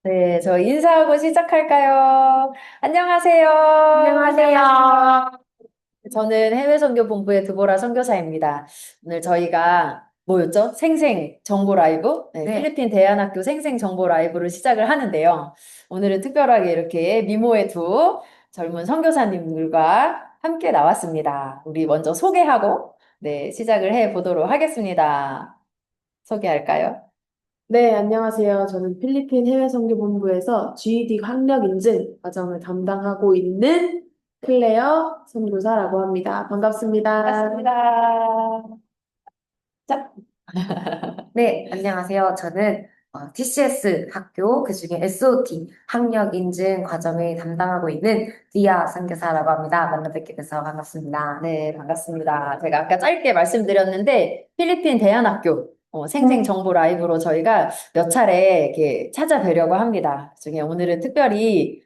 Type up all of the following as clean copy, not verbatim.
네, 저 인사하고 시작할까요? 안녕하세요. 안녕하세요. 저는 해외선교본부의 드보라 선교사입니다. 오늘 저희가 뭐였죠? 생생 정보 라이브? 네, 네, 필리핀 대안학교 생생 정보 라이브를 시작을 하는데요. 오늘은 특별하게 이렇게 미모의 두 젊은 선교사님들과 함께 나왔습니다. 우리 먼저 소개하고 네, 시작을 해 보도록 하겠습니다. 소개할까요? 네, 안녕하세요. 저는 필리핀 해외선교본부에서 GED 학력 인증 과정을 담당하고 있는 클레어 선교사라고 합니다. 반갑습니다. 반갑습니다. 자, 네, 안녕하세요. 저는 TCS 학교, 그중에 SOT 학력 인증 과정을 담당하고 있는 디아 선교사라고 합니다. 만나 뵙게 돼서 반갑습니다. 네, 반갑습니다. 제가 아까 짧게 말씀드렸는데, 필리핀 대안학교 생생정보 라이브로 저희가 몇 차례 이렇게 찾아뵈려고 합니다. 그중에 오늘은 특별히,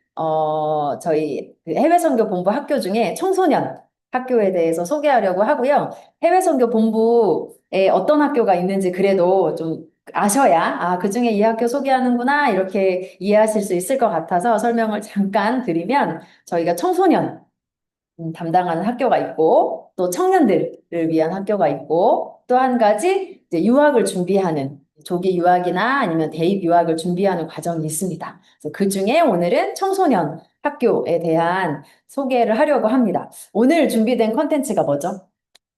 저희 그 해외선교 본부 학교 중에 청소년 학교에 대해서 소개하려고 하고요. 해외선교 본부에 어떤 학교가 있는지 그래도 좀 아셔야, 아, 그중에 이 학교 소개하는구나, 이렇게 이해하실 수 있을 것 같아서 설명을 잠깐 드리면, 저희가 청소년 담당하는 학교가 있고, 또 청년들을 위한 학교가 있고, 또 한 가지 이제 유학을 준비하는 조기 유학이나 아니면 대입 유학을 준비하는 과정이 있습니다. 그래서 그 중에 오늘은 청소년 학교에 대한 소개를 하려고 합니다. 오늘 준비된 컨텐츠가 뭐죠?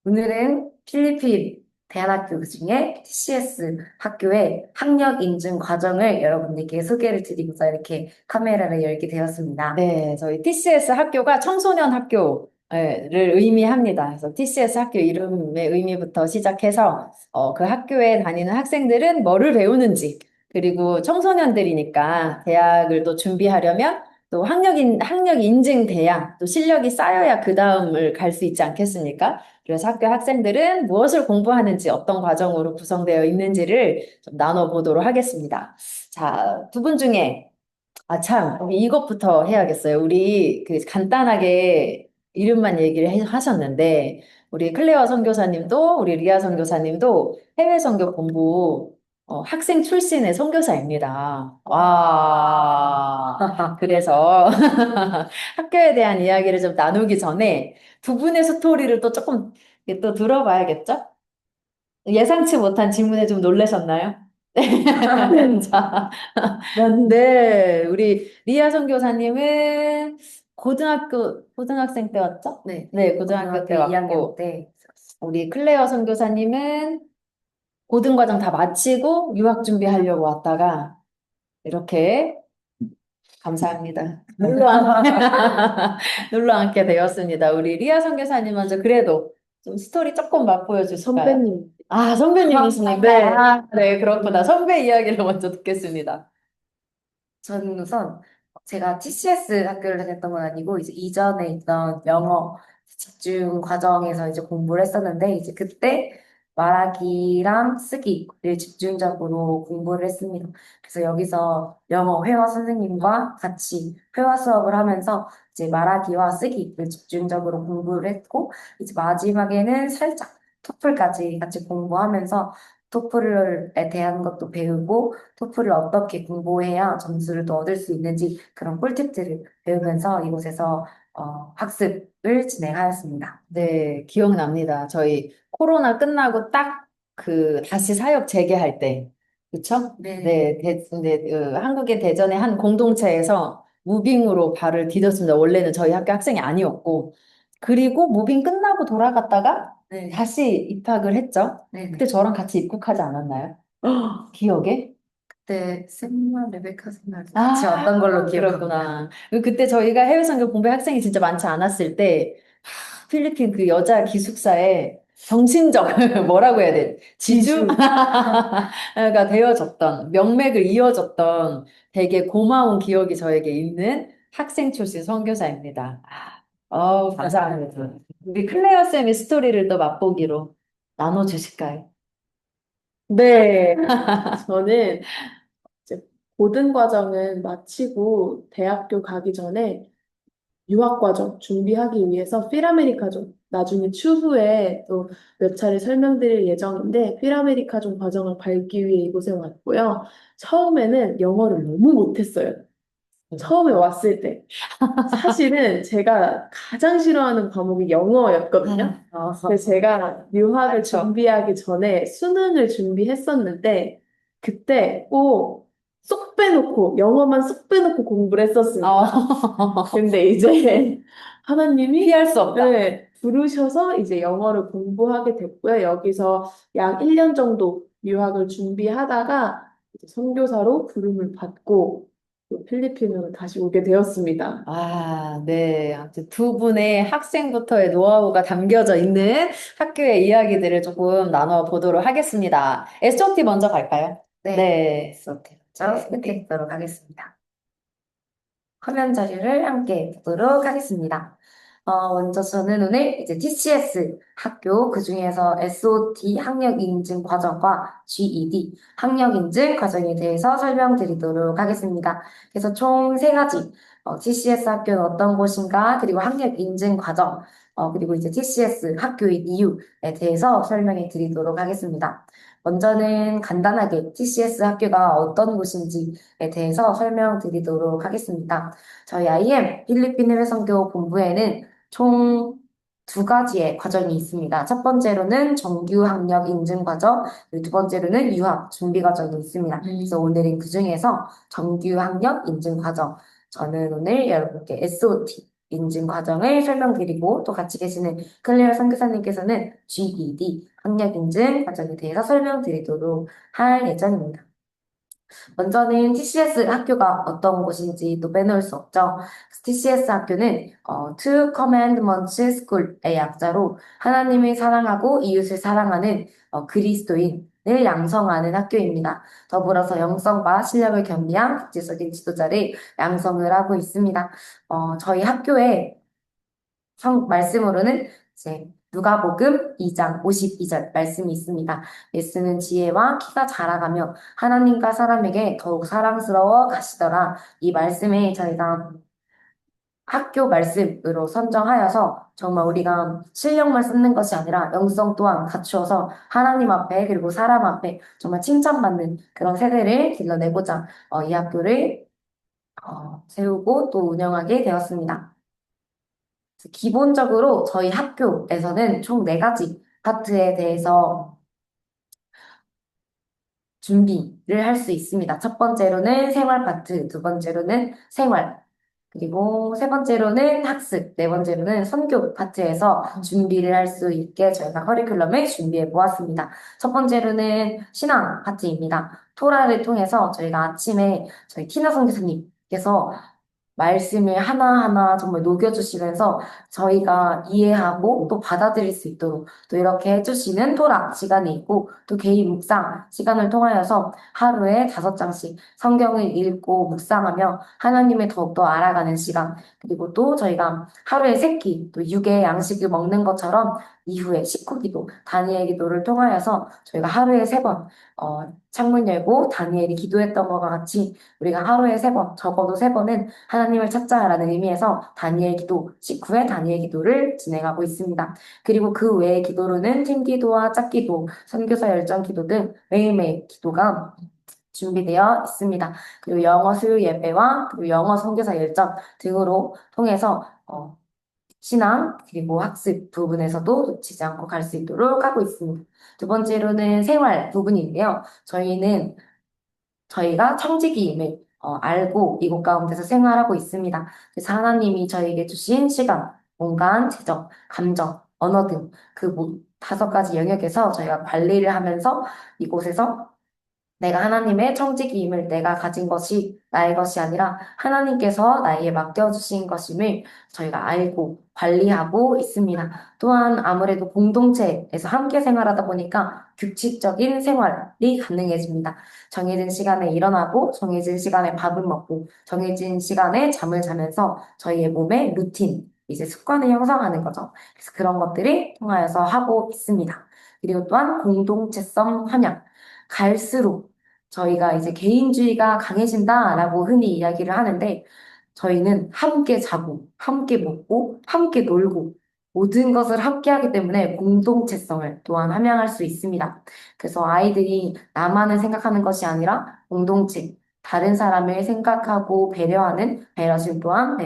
오늘은 필리핀 대안학교 그중에 TCS 학교의 학력 인증 과정을 여러분들께 소개를 드리고자 이렇게 카메라를 열게 되었습니다. 네, 저희 TCS 학교가 청소년 학교를 의미합니다. 그래서 TCS 학교 이름의 의미부터 시작해서 그 학교에 다니는 학생들은 뭐를 배우는지, 그리고 청소년들이니까 대학을 또 준비하려면 또 학력 인증 대학, 또 실력이 쌓여야 그 다음을 갈 수 있지 않겠습니까? 그래서 학교 학생들은 무엇을 공부하는지, 어떤 과정으로 구성되어 있는지를 좀 나눠보도록 하겠습니다. 자, 두 분 중에 아, 참, 우리 이것부터 해야겠어요. 우리 그 간단하게 이름만 얘기를 하셨는데, 우리 클레어 선교사님도, 우리 리아 선교사님도 해외 선교 본부 학생 출신의 선교사입니다. 와, 그래서 학교에 대한 이야기를 좀 나누기 전에 두 분의 스토리를 또 조금 또 들어봐야겠죠? 예상치 못한 질문에 좀 놀라셨나요? 자, 네, 우리 리아 선교사님은 고등학생 때 왔죠? 네, 네, 고등학교 때 고등학교 2학년 왔고, 때 우리 클레어 선교사님은 고등과정 다 마치고 유학 준비하려고 왔다가, 이렇게, 감사합니다. 놀러 앉게 되었습니다. 우리 리아 선교사님 먼저 그래도 좀 스토리 조금 맛보여 주실까요? 선배님. 아, 선배님이시니까. 네. 네, 그렇구나. 선배 이야기를 먼저 듣겠습니다. 저는 우선 제가 TCS 학교를 다녔던 건 아니고 이제 이전에 있던 영어 집중 과정에서 이제 공부를 했었는데 이제 그때 말하기랑 쓰기를 집중적으로 공부를 했습니다. 그래서 여기서 영어 회화 선생님과 같이 회화 수업을 하면서 이제 말하기와 쓰기를 집중적으로 공부를 했고 이제 마지막에는 살짝 토플까지 같이 공부하면서 토플에 대한 것도 배우고 토플을 어떻게 공부해야 점수를 더 얻을 수 있는지 그런 꿀팁들을 배우면서 이곳에서 학습을 진행하였습니다. 네, 기억납니다. 저희 코로나 끝나고 딱 그 다시 사역 재개할 때, 그쵸? 네. 네, 한국의 대전의 한 공동체에서 무빙으로 발을 디뎠습니다. 원래는 저희 학교 학생이 아니었고. 그리고 무빙 끝나고 돌아갔다가 네. 다시 입학을 했죠. 그때 네네. 저랑 같이 입국하지 않았나요? 기억에? 그때 샘과 레베카 선생님과 같이 아, 왔던 걸로 기억합니다. 그렇구나. 그때 저희가 해외선교 공부회 학생이 진짜 많지 않았을 때, 필리핀 그 여자 기숙사에 정신적, 뭐라고 해야 돼? 지주? 지주. 가 되어줬던, 명맥을 이어줬던 되게 고마운 기억이 저에게 있는 학생 출신 선교사입니다. 감사합니다. 우리 클레어 쌤의 스토리를 또 맛보기로 나눠주실까요? 네. 저는 이제 고등과정은 마치고 대학교 가기 전에 유학과정 준비하기 위해서 필아메리카죠. 나중에 추후에 또 몇 차례 설명드릴 예정인데 필아메리카종 과정을 밟기 위해 이곳에 왔고요. 처음에는 영어를 너무 못했어요. 처음에 왔을 때. 사실은 제가 가장 싫어하는 과목이 영어였거든요. 그래서 제가 유학을 그렇죠. 준비하기 전에 수능을 준비했었는데 그때 꼭 쏙 빼놓고 영어만 쏙 빼놓고 공부를 했었습니다. 근데 이제 하나님이 피할 수 없다. 네, 부르셔서 이제 영어를 공부하게 됐고요. 여기서 약 1년 정도 유학을 준비하다가 이제 선교사로 부름을 받고 또 필리핀으로 다시 오게 되었습니다. 아, 네. 아무튼 두 분의 학생부터의 노하우가 담겨져 있는 학교의 이야기들을 조금 나눠보도록 하겠습니다. SOT 먼저 갈까요? 네, 네. SOT 먼저 선택하도록 하겠습니다. 화면 자료를 함께 보도록 하겠습니다. 먼저 저는 오늘 이제 TCS 학교, 그중에서 SOT 학력 인증 과정과 GED 학력 인증 과정에 대해서 설명드리도록 하겠습니다. 그래서 총 세 가지, TCS 학교는 어떤 곳인가, 그리고 학력 인증 과정, 그리고 이제 TCS 학교의 이유에 대해서 설명해 드리도록 하겠습니다. 먼저는 간단하게 TCS 학교가 어떤 곳인지에 대해서 설명드리도록 하겠습니다. 저희 IM 필리핀 해외선교 본부에는 총 두 가지의 과정이 있습니다. 첫 번째로는 정규 학력 인증 과정, 그리고 두 번째로는 유학 준비 과정이 있습니다. 그래서 오늘은 그 중에서 정규 학력 인증 과정, 저는 오늘 여러분께 SOT 인증 과정을 설명드리고 또 같이 계시는 클레어 선교사님께서는 GED 학력 인증 과정에 대해서 설명드리도록 할 예정입니다. 먼저는 TCS 학교가 어떤 곳인지 또 빼놓을 수 없죠. TCS 학교는 Two Commandments School의 약자로 하나님을 사랑하고 이웃을 사랑하는 그리스도인을 양성하는 학교입니다. 더불어서 영성과 실력을 겸비한 국제적인 지도자를 양성을 하고 있습니다. 저희 학교의 말씀으로는 이제 누가복음 2장 52절 말씀이 있습니다. 예수는 지혜와 키가 자라가며 하나님과 사람에게 더욱 사랑스러워 가시더라. 이 말씀에 저희가 학교 말씀으로 선정하여서 정말 우리가 실력만 쌓는 것이 아니라 영성 또한 갖추어서 하나님 앞에 그리고 사람 앞에 정말 칭찬받는 그런 세대를 길러내고자 이 학교를 세우고 또 운영하게 되었습니다. 기본적으로 저희 학교에서는 총 네 가지 파트에 대해서 준비를 할 수 있습니다. 첫 번째로는 생활 파트, 두 번째로는 생활, 그리고 세 번째로는 학습, 네 번째로는 선교 파트에서 준비를 할 수 있게 저희가 커리큘럼을 준비해 보았습니다. 첫 번째로는 신앙 파트입니다. 토라를 통해서 저희가 아침에 저희 티나 선교사님께서 말씀을 하나하나 정말 녹여주시면서 저희가 이해하고 또 받아들일 수 있도록 또 이렇게 해주시는 토라 시간이 있고 또 개인 묵상 시간을 통하여서 하루에 5장씩 성경을 읽고 묵상하며 하나님을 더욱더 알아가는 시간 그리고 또 저희가 하루에 3끼 또 육의 양식을 먹는 것처럼 이후에 식후기도 다니엘 기도를 통하여서 저희가 하루에 3번 창문 열고 다니엘이 기도했던 것과 같이 우리가 하루에 3번 적어도 3번은 하나님을 찾자라는 의미에서 다니엘 기도, 식후에 다니엘 기도를 진행하고 있습니다. 그리고 그 외의 기도로는 팀기도와 짝기도, 선교사 열정 기도 등 매일매일 기도가 준비되어 있습니다. 그리고 영어 수요 예배와 그리고 영어 선교사 열정 등으로 통해서 신앙 그리고 학습 부분에서도 놓치지 않고 갈 수 있도록 하고 있습니다. 두 번째로는 생활 부분인데요. 저희가 청지기임을 알고 이곳 가운데서 생활하고 있습니다. 그래서 하나님이 저희에게 주신 시간, 공간, 재정, 감정, 언어 등 그 5가지 영역에서 저희가 관리를 하면서 이곳에서 내가 하나님의 청지기임을 내가 가진 것이 나의 것이 아니라 하나님께서 나에게 맡겨주신 것임을 저희가 알고 관리하고 있습니다. 또한 아무래도 공동체에서 함께 생활하다 보니까 규칙적인 생활이 가능해집니다. 정해진 시간에 일어나고 정해진 시간에 밥을 먹고 정해진 시간에 잠을 자면서 저희의 몸에 루틴, 이제 습관을 형성하는 거죠. 그래서 그런 것들을 통하여서 하고 있습니다. 그리고 또한 공동체성 함양. 갈수록 저희가 이제 개인주의가 강해진다라고 흔히 이야기를 하는데 저희는 함께 자고, 함께 먹고, 함께 놀고 모든 것을 함께 하기 때문에 공동체성을 또한 함양할 수 있습니다. 그래서 아이들이 나만을 생각하는 것이 아니라 공동체, 다른 사람을 생각하고 배려하는 배려심 또한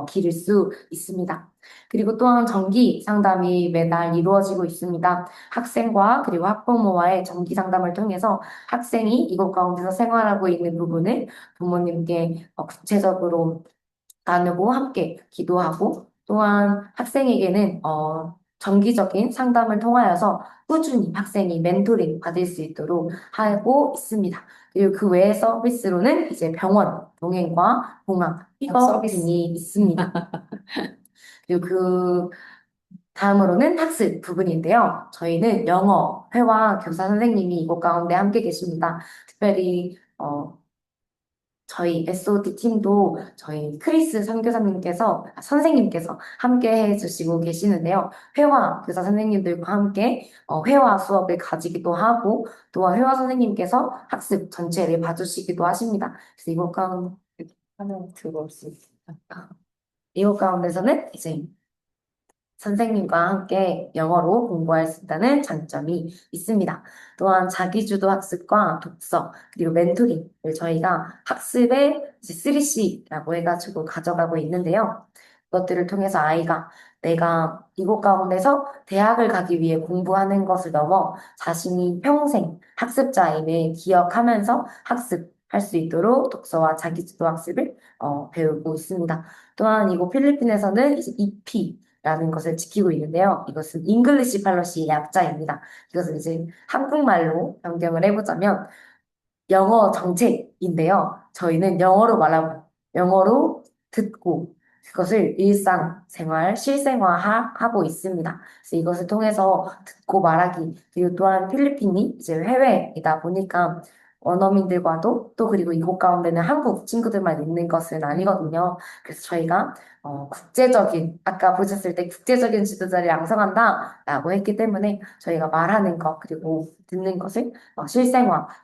기를 수 있습니다. 그리고 또한 정기 상담이 매달 이루어지고 있습니다. 학생과 그리고 학부모와의 정기 상담을 통해서 학생이 이곳 가운데서 생활하고 있는 부분을 부모님께 구체적으로 나누고 함께 기도하고 또한 학생에게는 정기적인 상담을 통하여서 꾸준히 학생이 멘토링 받을 수 있도록 하고 있습니다. 그리고 그 외의 서비스로는 이제 병원, 동행과 봉합, 픽업 서비스. 등이 있습니다. 그리고 그 다음으로는 학습 부분인데요. 저희는 영어, 회화 교사 선생님이 이곳 가운데 함께 계십니다. 특별히 저희 SOT 팀도 저희 크리스 선교사님께서, 선생님께서 함께 해주시고 계시는데요. 회화 교사 선생님들과 함께 회화 수업을 가지기도 하고, 또한 회화 선생님께서 학습 전체를 봐주시기도 하십니다. 그래서 이곳 가운데, 하면 들어올 수 있습니다. 이곳 가운데서는 이제 선생님과 함께 영어로 공부할 수 있다는 장점이 있습니다. 또한 자기주도 학습과 독서, 그리고 멘토링을 저희가 학습의 3C라고 해가지고 가져가고 있는데요. 그것들을 통해서 아이가 내가 이곳 가운데서 대학을 가기 위해 공부하는 것을 넘어 자신이 평생 학습자임을 기억하면서 학습할 수 있도록 독서와 자기주도 학습을 배우고 있습니다. 또한 이곳 필리핀에서는 이제 EP 라는 것을 지키고 있는데요. 이것은 잉글리시 팔로시 약자입니다. 이것을 이제 한국말로 변경을 해보자면 영어 정책인데요. 저희는 영어로 말하고 영어로 듣고 그것을 일상생활 실생활하고 있습니다. 그래서 이것을 통해서 듣고 말하기 그리고 또한 필리핀이 이제 해외이다 보니까 원어민들과도 또 그리고 이곳 가운데는 한국 친구들만 있는 것은 아니거든요. 그래서 저희가 국제적인 아까 보셨을 때 국제적인 지도자를 양성한다라고 했기 때문에 저희가 말하는 것 그리고 듣는 것을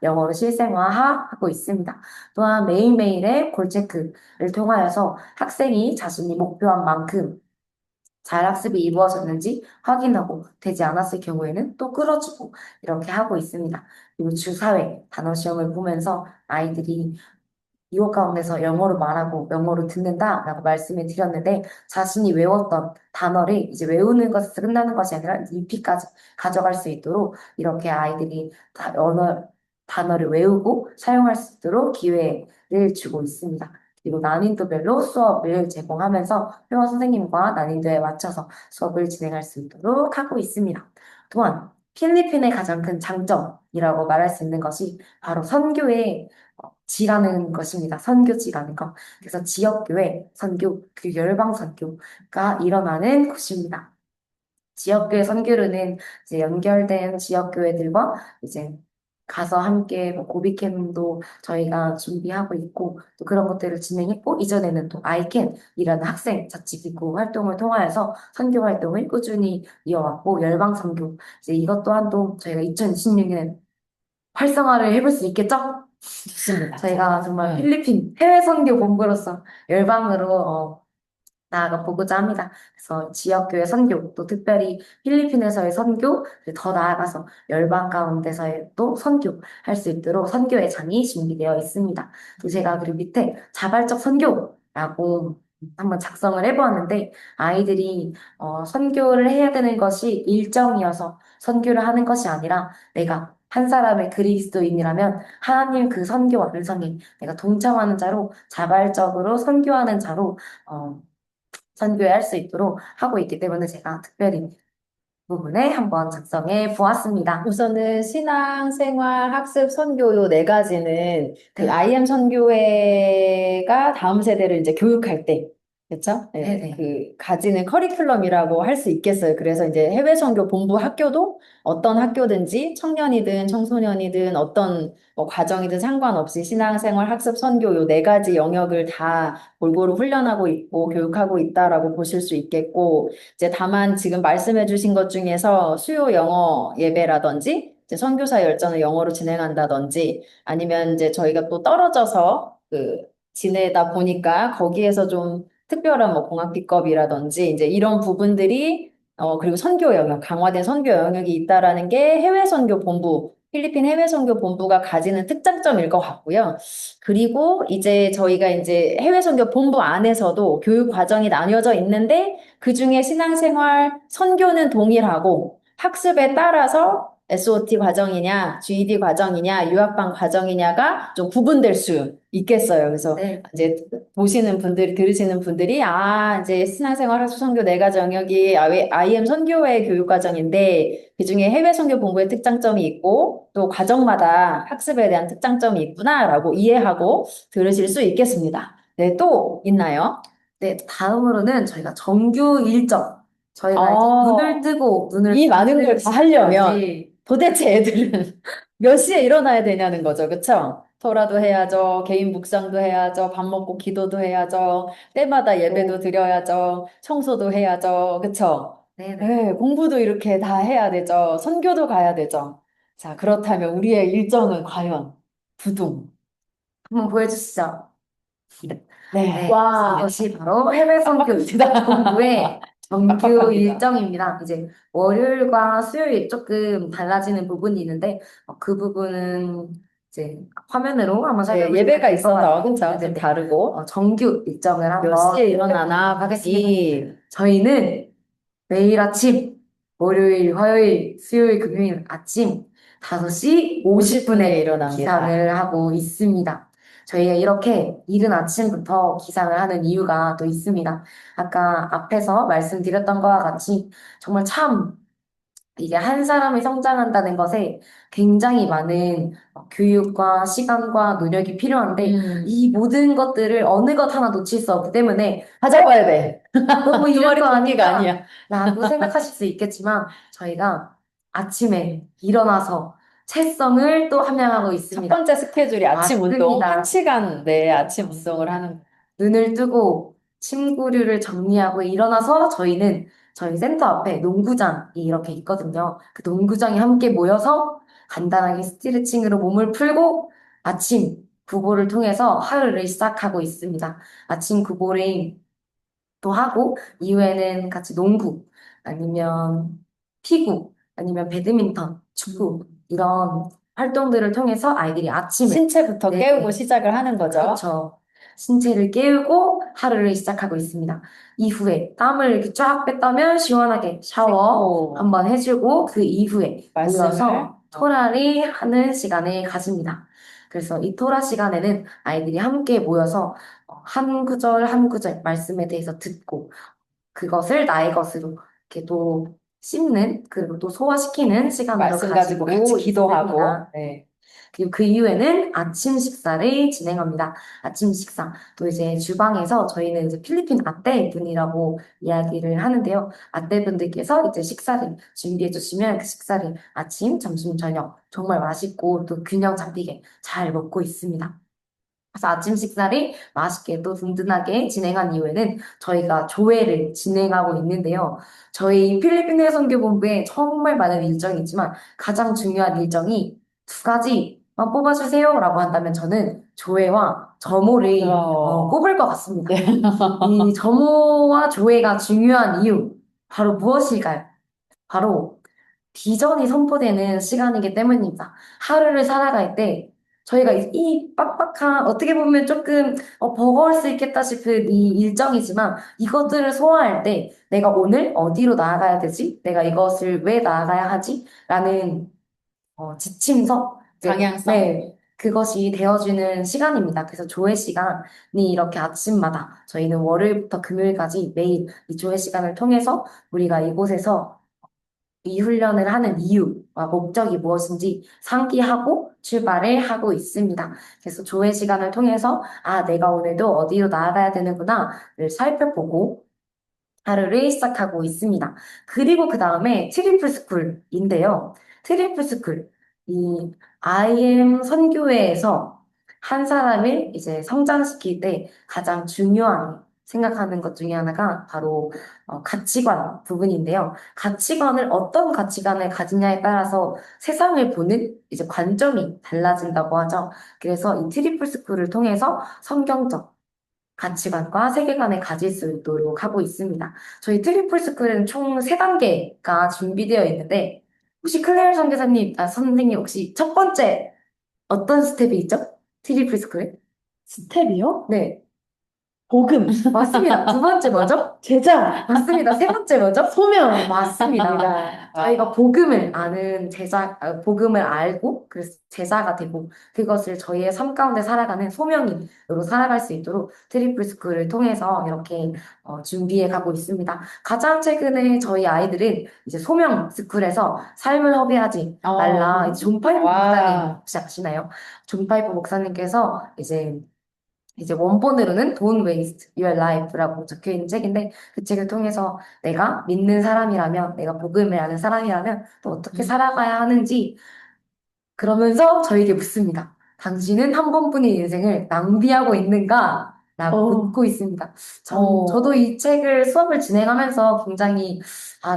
영어로 실생화하고 있습니다. 또한 매일매일의 골체크를 통하여서 학생이 자신이 목표한 만큼 잘 학습이 이루어졌는지 확인하고 되지 않았을 경우에는 또 끌어주고 이렇게 하고 있습니다. 그리고 주사회 단어 시험을 보면서 아이들이 이것 가운데서 영어로 말하고 영어로 듣는다라고 말씀을 드렸는데 자신이 외웠던 단어를 이제 외우는 것에서 끝나는 것이 아니라 EP까지 가져갈 수 있도록 이렇게 아이들이 단어를 외우고 사용할 수 있도록 기회를 주고 있습니다. 그리고 난이도별로 수업을 제공하면서 회원 선생님과 난이도에 맞춰서 수업을 진행할 수 있도록 하고 있습니다. 또한 필리핀의 가장 큰 장점이라고 말할 수 있는 것이 바로 선교의 지라는 것입니다. 선교지라는 것. 그래서 지역교회 선교, 그 열방 선교가 일어나는 곳입니다. 지역교회 선교로는 이제 연결된 지역교회들과 이제 가서 함께 뭐 고비캠도 저희가 준비하고 있고 또 그런 것들을 진행했고 이전에는 또 아이캔이라는 학생 자치기구 활동을 통하여서 선교 활동을 꾸준히 이어왔고 열방 선교 이제 이것 또한 또 저희가 2026년에 활성화를 해볼 수 있겠죠? 좋습니다. 저희가 정말 네. 필리핀 해외 선교 본부로서 열방으로 나아가 보고자 합니다. 그래서 지역교회 선교, 또 특별히 필리핀에서의 선교, 그리고 더 나아가서 열방 가운데서의 또 선교할 수 있도록 선교의 장이 준비되어 있습니다. 또 제가 그리고 밑에 자발적 선교라고 한번 작성을 해보았는데 아이들이 선교를 해야 되는 것이 일정이어서 선교를 하는 것이 아니라 내가 한 사람의 그리스도인이라면 하나님 그 선교 완성에 내가 동참하는 자로 자발적으로 선교하는 자로 선교할 수 있도록 하고 있기 때문에 제가 특별히 부분에 한번 작성해 보았습니다. 우선은 신앙생활, 학습, 선교 요 네 가지는 그 네, IM 선교회가 다음 세대를 이제 교육할 때, 그렇죠? 네네. 그 가지는 커리큘럼이라고 할 수 있겠어요. 그래서 이제 해외 선교 본부 학교도 어떤 학교든지 청년이든 청소년이든 어떤 뭐 과정이든 상관없이 신앙생활, 학습, 선교 요 네 가지 영역을 다 골고루 훈련하고 있고 교육하고 있다라고 보실 수 있겠고 이제 다만 지금 말씀해 주신 것 중에서 수요 영어 예배라든지 이제 선교사 열전을 영어로 진행한다든지 아니면 이제 저희가 또 떨어져서 그 지내다 보니까 거기에서 좀 특별한 뭐 공학 비법이라든지 이제 이런 부분들이 그리고 선교 영역, 강화된 선교 영역이 있다라는 게 해외 선교 본부, 필리핀 해외 선교 본부가 가지는 특장점일 것 같고요. 그리고 이제 저희가 이제 해외 선교 본부 안에서도 교육 과정이 나뉘어져 있는데 그중에 신앙생활 선교는 동일하고 학습에 따라서 SOT 과정이냐, GED 과정이냐, 유학반 과정이냐가 좀 구분될 수 있겠어요. 그래서 네, 이제 보시는 분들이, 들으시는 분들이, 이제 신앙생활 학습 선교 네 가지 영역이 IM 선교회 교육 과정인데, 그중에 해외 선교 본부의 특장점이 있고, 또 과정마다 학습에 대한 특장점이 있구나라고 이해하고 들으실 수 있겠습니다. 네, 또 있나요? 네, 다음으로는 저희가 정규 일정. 저희가 이제 눈을 어, 뜨고 눈을 이 많은 감을 걸 다 하려면 지켜야지. 도대체 애들은 몇 시에 일어나야 되냐는 거죠. 그쵸? 토라도 해야죠. 개인 묵상도 해야죠. 밥 먹고 기도도 해야죠. 때마다 예배도 드려야죠. 청소도 해야죠. 그쵸? 네네. 네, 공부도 이렇게 다 해야 되죠. 선교도 가야 되죠. 자, 그렇다면 우리의 일정은 과연 부둥. 한번 보여주시죠. 네, 네, 네, 와, 이것이 바로 해외 선교 본부의 깜빡합니다. 정규 깜빡합니다. 일정입니다. 이제 월요일과 수요일 조금 달라지는 부분이 있는데 그 부분은 이제 화면으로 한번 네, 살펴보시면 예배가 될 것 있어서, 같아요. 그쵸? 좀 네네네. 다르고. 정규 일정을 몇 한번 시에 살펴보도록 일어나나 하겠습니다. 보기. 저희는 매일 아침, 월요일, 화요일, 수요일, 금요일 아침 5시 50분에 50분에 일어납니다. 기상을 하고 있습니다. 저희가 이렇게 이른 아침부터 기상을 하는 이유가 또 있습니다. 아까 앞에서 말씀드렸던 것과 같이 정말 참 이게 한 사람이 성장한다는 것에 굉장히 많은 교육과 시간과 노력이 필요한데 음, 이 모든 것들을 어느 것 하나 놓칠 수 없기 때문에 다 잡아야 돼. 너무 두 이른 마리 거 토끼가 아닌가? 아니야. 라고 생각하실 수 있겠지만 저희가 아침에 일어나서 채성을 또 함양하고 첫 있습니다. 번째 스케줄이 아침 운동, 한 맞습니다. 시간 내 아침 운동을 하는. 눈을 뜨고 침구류를 정리하고 일어나서 저희는 저희 센터 앞에 농구장이 이렇게 있거든요. 그 농구장에 함께 모여서 간단하게 스트레칭으로 몸을 풀고 아침 구보를 통해서 하루를 시작하고 있습니다. 아침 구보를 또 하고 이후에는 같이 농구 아니면 피구 아니면 배드민턴, 축구 이런 활동들을 통해서 아이들이 아침에 신체부터 깨우고 네, 시작을 하는 거죠. 그렇죠. 신체를 깨우고 하루를 시작하고 있습니다. 이후에 땀을 이렇게 쫙 뺐다면 시원하게 샤워 씻고 한번 해주고 그 이후에 말씀을, 모여서 토라리 하는 시간을 가집니다. 그래서 이 토라 시간에는 아이들이 함께 모여서 한 구절 한 구절 말씀에 대해서 듣고 그것을 나의 것으로 이렇게 또 씹는 그리고 또 소화시키는 시간으로 말씀 가지고 같이 가지고 기도하고, 있습니다. 네. 그리고 그 이후에는 아침 식사를 진행합니다. 아침 식사. 또 이제 주방에서 저희는 이제 필리핀 아떼 분이라고 이야기를 하는데요. 아떼 분들께서 이제 식사를 준비해 주시면 그 식사를 아침, 점심, 저녁 정말 맛있고 또 균형 잡히게 잘 먹고 있습니다. 그래서 아침 식사를 맛있게 또 든든하게 진행한 이후에는 저희가 조회를 진행하고 있는데요. 저희 필리핀 해선교본부에 정말 많은 일정이 있지만 가장 중요한 일정이 두 가지만 뽑아주세요라고 한다면 저는 조회와 점호를 어, 꼽을 것 같습니다. 네. 이 점호와 조회가 중요한 이유 바로 무엇일까요? 바로 비전이 선포되는 시간이기 때문입니다. 하루를 살아갈 때 저희가 이 빡빡한 어떻게 보면 조금 버거울 수 있겠다 싶은 이 일정이지만 이것들을 소화할 때 내가 오늘 어디로 나아가야 되지? 내가 이것을 왜 나아가야 하지? 라는 지침서 방향성. 네, 그것이 되어주는 시간입니다. 그래서 조회 시간이 이렇게 아침마다 저희는 월요일부터 금요일까지 매일 이 조회 시간을 통해서 우리가 이곳에서 이 훈련을 하는 이유와 목적이 무엇인지 상기하고 출발을 하고 있습니다. 그래서 조회 시간을 통해서 내가 오늘도 어디로 나아가야 되는구나를 살펴보고 하루를 시작하고 있습니다. 그리고 그 다음에 트리플 스쿨인데요. 트리플 스쿨, 이 IM 선교회에서 한 사람을 이제 성장시킬 때 가장 중요한 생각하는 것 중에 하나가 바로 가치관 부분인데요. 가치관을 어떤 가치관을 가지냐에 따라서 세상을 보는 이제 관점이 달라진다고 하죠. 그래서 이 트리플 스쿨을 통해서 성경적 가치관과 세계관을 가질 수 있도록 하고 있습니다. 저희 트리플 스쿨은 총 3단계가 준비되어 있는데, 혹시 클레어 선생님 혹시 첫 번째 어떤 스텝이 있죠? 트리플 스쿨에? 스텝이요? 네, 복음, 맞습니다. 두 번째 뭐죠? 제자, 맞습니다. 세 번째 뭐죠? 소명. 맞습니다. 입니다. 저희가 복음을 아는 복음을 알고, 그래서 제자가 되고, 그것을 저희의 삶 가운데 살아가는 소명인으로 살아갈 수 있도록 트리플 스쿨을 통해서 이렇게 준비해 가고 있습니다. 가장 최근에 저희 아이들은 이제 소명 스쿨에서 삶을 허비하지 말라. 이제 존 파이프 목사님 와, 혹시 아시나요? 존 파이프 목사님께서 이제 원본으로는 Don't Waste Your Life라고 적혀 있는 책인데 그 책을 통해서 내가 믿는 사람이라면 내가 복음을 아는 사람이라면 또 어떻게 살아가야 하는지 그러면서 저에게 묻습니다. 당신은 한 번뿐인 인생을 낭비하고 있는가? 라고 어, 묻고 있습니다. 어, 저도 이 책을 수업을 진행하면서 굉장히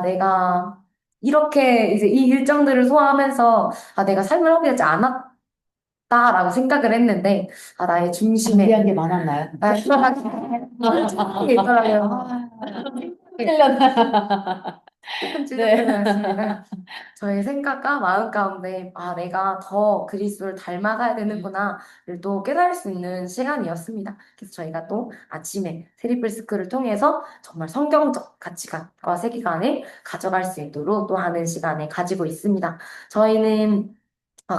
내가 이렇게 이제 이 일정들을 소화하면서 내가 삶을 허비하지 않았다라고 생각을 했는데 나의 중심에 준비한 게 많았나요? 나의 생각이 있더라고요. 아, 큰일 났다. 조금 찔렸던 것 네. 같습니다. 저의 생각과 마음 가운데, 내가 더 그리스도를 닮아가야 되는구나를 또 깨달을 수 있는 시간이었습니다. 그래서 저희가 또 아침에 트리플 스크를 통해서 정말 성경적 가치관과 세계관을 가져갈 수 있도록 또 하는 시간을 가지고 있습니다. 저희는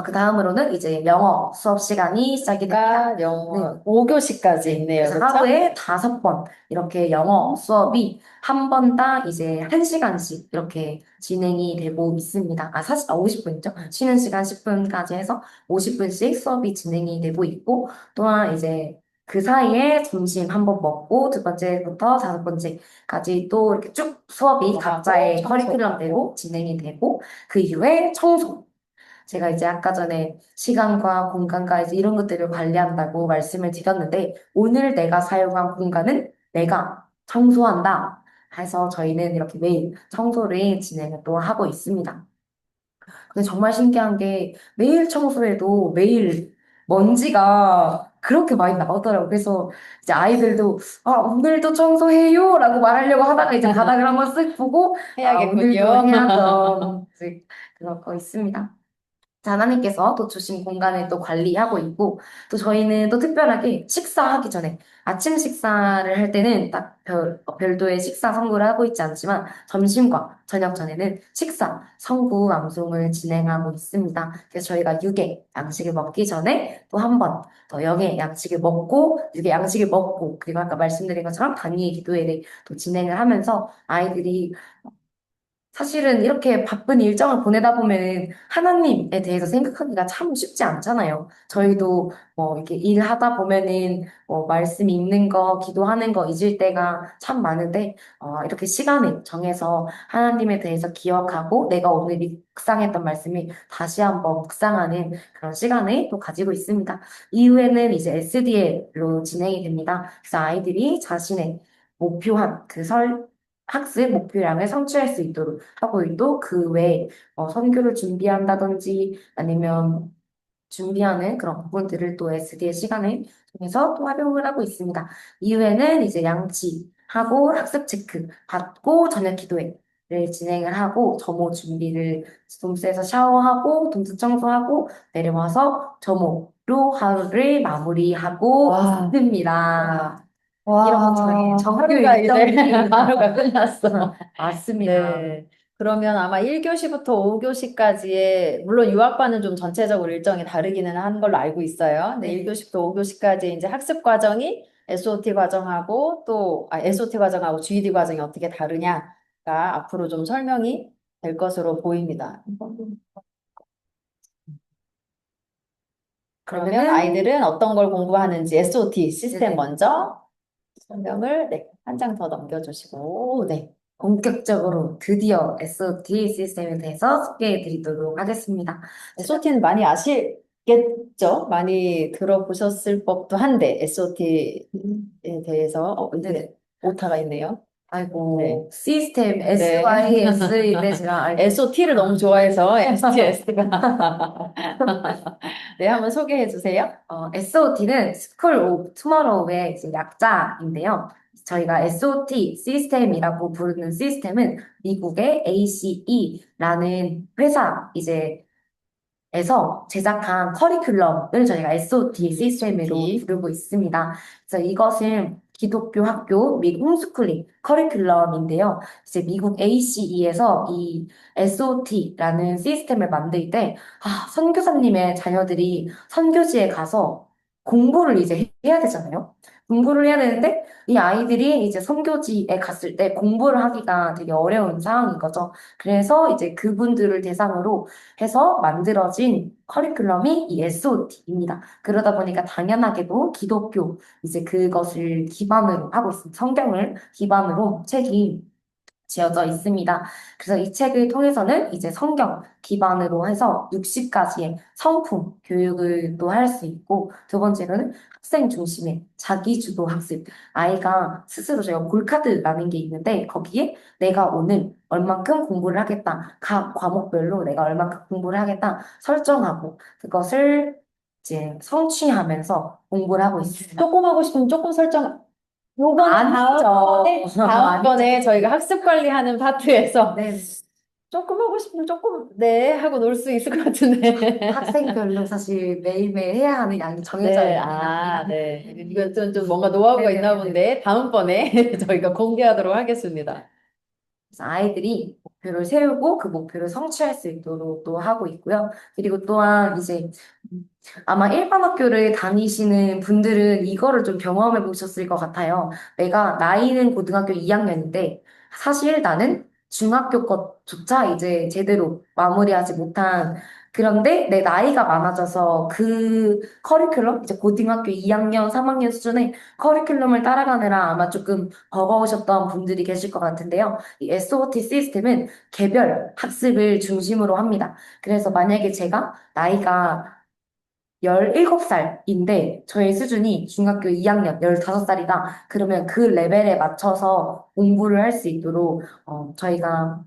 그 다음으로는 이제 영어 수업 시간이 시작이 됩니다. 가 네. 영어 5교시까지 네, 있네요. 그래서 그렇죠? 하루에 5번 이렇게 영어 수업이 한 번당 이제 1시간씩 이렇게 진행이 되고 있습니다. 사실 50분이죠. 쉬는 시간 10분까지 해서 50분씩 수업이 진행이 되고 있고 또한 이제 그 사이에 점심 한 번 먹고 두 번째부터 다섯 번째까지 또 이렇게 쭉 수업이 각자의 커리큘럼대로 진행이 되고 그 이후에 청소 제가 이제 아까 전에 시간과 공간과 이제 이런 것들을 관리한다고 말씀을 드렸는데, 오늘 내가 사용한 공간은 내가 청소한다. 해서 저희는 이렇게 매일 청소를 진행을 또 하고 있습니다. 근데 정말 신기한 게 매일 청소해도 매일 먼지가 그렇게 많이 나오더라고요. 그래서 이제 아이들도 오늘도 청소해요 라고 말하려고 하다가 이제 바닥을 한번 쓱 보고 오늘도 해야겠군요. 해야죠. 이제 그러고 있습니다. 하나님께서 또 주신 공간을 또 관리하고 있고, 또 저희는 또 특별하게 식사하기 전에, 아침 식사를 할 때는 딱 별도의 식사 선구를 하고 있지 않지만, 점심과 저녁 전에는 식사 선구 방송을 진행하고 있습니다. 그래서 저희가 육의 양식을 먹기 전에 또 한 번 더 영의 양식을 먹고, 육의 양식을 먹고, 그리고 아까 말씀드린 것처럼 단위의 기도회를 또 진행을 하면서 아이들이 사실은 이렇게 바쁜 일정을 보내다 보면은 하나님에 대해서 생각하기가 참 쉽지 않잖아요. 저희도 뭐 이렇게 일하다 보면은 뭐 말씀 읽는 거, 기도하는 거 잊을 때가 참 많은데, 이렇게 시간을 정해서 하나님에 대해서 기억하고 내가 오늘 묵상했던 말씀이 다시 한번 묵상하는 그런 시간을 또 가지고 있습니다. 이후에는 이제 SDL로 진행이 됩니다. 그래서 아이들이 자신의 목표한 학습 목표량을 성취할 수 있도록 하고 또 그 외에 선교를 준비한다든지 아니면 준비하는 그런 부분들을 또 SD의 시간을 통해서 또 활용을 하고 있습니다. 이후에는 이제 양치하고 학습 체크 받고 저녁 기도회를 진행을 하고 점호 준비를 돔스에서 샤워하고 돔스 청소하고 내려와서 점호로 하루를 마무리하고 와, 있습니다. 이렇게 저희 정규 하루가 이제 일정이 하루가 끝났어. 맞습니다. 네. 그러면 아마 1교시부터 5교시까지의, 물론 유학과는 좀 전체적으로 일정이 다르기는 한 걸로 알고 있어요. 근데 네. 1교시부터 5교시까지 이제 학습 과정이 SOT 과정하고 SOT 과정하고 GED 과정이 어떻게 다르냐가 앞으로 좀 설명이 될 것으로 보입니다. 그러면 그러면은 아이들은 어떤 걸 공부하는지 SOT 시스템 네네. 먼저 설명을 한 장 더 넘겨주시고, 네. 본격적으로 드디어 SOT 시스템에 대해서 소개해 드리도록 하겠습니다. SOT는 많이 아시겠죠? 많이 들어보셨을 법도 한데, SOT에 대해서, 네네. 오타가 있네요. 아이고, 시스템 네. SYS인데 제가 알고 SOT를 너무 좋아해서 STS가. 네, 한번 소개해 주세요. SOT는 School of Tomorrow의 이제 약자인데요. 저희가 SOT 시스템이라고 부르는 시스템은 미국의 ACE라는 회사 에서 제작한 커리큘럼을 저희가 SOT 시스템으로 SOT. 부르고 있습니다. 그래서 이것은 기독교 학교 및 홈스쿨링 커리큘럼인데요. 이제 미국 ACE에서 이 SOT라는 시스템을 만들 때, 선교사님의 자녀들이 선교지에 가서 공부를 이제 해야 되잖아요. 공부를 해야 되는데, 이 아이들이 이제 선교지에 갔을 때 공부를 하기가 되게 어려운 상황인 거죠. 그래서 이제 그분들을 대상으로 해서 만들어진 커리큘럼이 이 SOT입니다. 그러다 보니까 당연하게도 기독교 이제 그것을 기반으로 하고 있습니다. 성경을 기반으로 책이 지어져 있습니다. 그래서 이 책을 통해서는 이제 성경 기반으로 해서 60가지의 성품 교육을 또 할 수 있고, 두 번째로는 학생 중심의 자기주도 학습. 아이가 스스로 저희가 골카드라는 게 있는데, 거기에 내가 오늘 얼만큼 공부를 하겠다. 각 과목별로 내가 얼만큼 공부를 하겠다. 설정하고, 그것을 이제 성취하면서 공부를 하고 있습니다. 조금 하고 싶으면 조금 설정. 요건 아니죠. 다음번에 저희가 학습 관리하는 파트에서 네. 조금 하고 싶으면 조금, 네, 하고 놀 수 있을 것 같은데. 학생별로 사실 매일매일 해야 하는 양이 정해져 네, 있긴 합니다. 네. 이건 좀 뭔가 노하우가 있나 네네네네. 본데, 다음번에 저희가 공개하도록 하겠습니다. 그래서 아이들이 목표를 세우고 그 목표를 성취할 수 있도록 또 하고 있고요. 그리고 또한 이제 아마 일반 학교를 다니시는 분들은 이거를 좀 경험해 보셨을 것 같아요. 나이는 고등학교 2학년인데 사실 나는 중학교 것조차 이제 제대로 마무리하지 못한, 그런데 내 나이가 많아져서 그 커리큘럼, 이제 고등학교 2학년, 3학년 수준의 커리큘럼을 따라가느라 아마 조금 버거우셨던 분들이 계실 것 같은데요. 이 SOT 시스템은 개별 학습을 중심으로 합니다. 그래서 만약에 제가 나이가 17살인데 저의 수준이 중학교 2학년 15살이다. 그러면 그 레벨에 맞춰서 공부를 할 수 있도록 저희가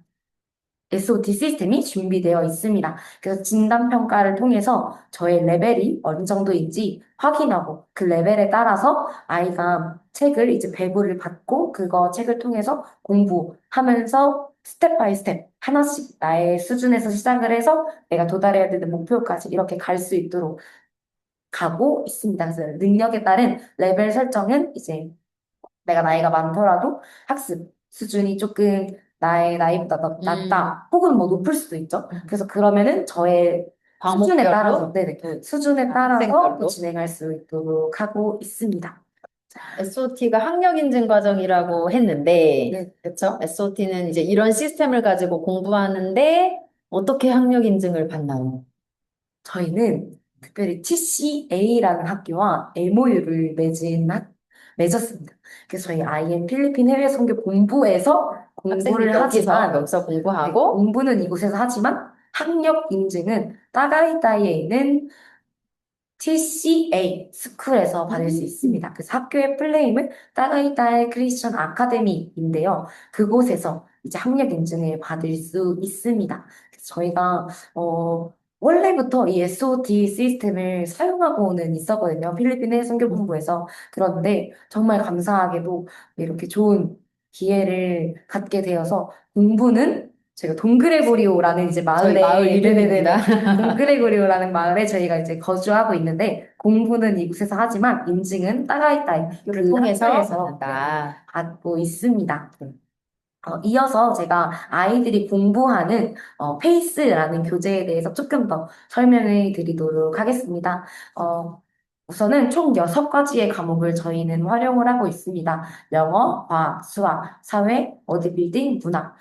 SOT 시스템이 준비되어 있습니다. 그래서 진단평가를 통해서 저의 레벨이 어느 정도인지 확인하고 그 레벨에 따라서 아이가 책을 이제 배부를 받고 그거 책을 통해서 공부하면서 스텝 바이 스텝 하나씩 나의 수준에서 시작을 해서 내가 도달해야 되는 목표까지 이렇게 갈 수 있도록 가고 있습니다. 그래서 능력에 따른 레벨 설정은 이제 내가 나이가 많더라도 학습 수준이 조금 나의 나이보다 낮다 혹은 뭐 높을 수도 있죠. 그래서 그러면은 저의 수준에 따라서, 과목별로, 네네, 수준에 따라서 또 학생별로. 진행할 수 있도록 하고 있습니다. SOT가 학력 인증 과정이라고 했는데, 네. 그렇죠? SOT는 이제 이런 시스템을 가지고 공부하는데 어떻게 학력 인증을 받나요? 저희는 특별히 TCA라는 학교와 MOU를 맺었습니다. 그래서 저희 IM 필리핀 해외 선교 본부에서 학생들이 공부를 하지만, 여기서 네, 공부하고, 공부는 이곳에서 하지만 학력 인증은 따가이다이에 있는 TCA 스쿨에서 받을 수 있습니다. 그래서 학교의 플레임은 따가이다이 크리스천 아카데미인데요. 그곳에서 이제 학력 인증을 받을 수 있습니다. 그래서 저희가 원래부터 이 SOT 시스템을 사용하고는 있었거든요. 필리핀 해외선교본부에서. 그런데 정말 감사하게도 이렇게 좋은 기회를 갖게 되어서 공부는 제가 동그레고리오라는 이제 저희 마을 이름입니다. 동그레고리오라는 마을에 저희가 이제 거주하고 있는데 공부는 이곳에서 하지만 인증은 따가이따이 학교를 그 통해서 학교에서 받는다. 받고 있습니다. 이어서 제가 아이들이 공부하는 페이스라는 교재에 대해서 조금 더 설명을 드리도록 하겠습니다. 우선은 총 6가지의 과목을 저희는 활용을 하고 있습니다. 영어, 과학, 수학, 사회, 워드빌딩, 문화.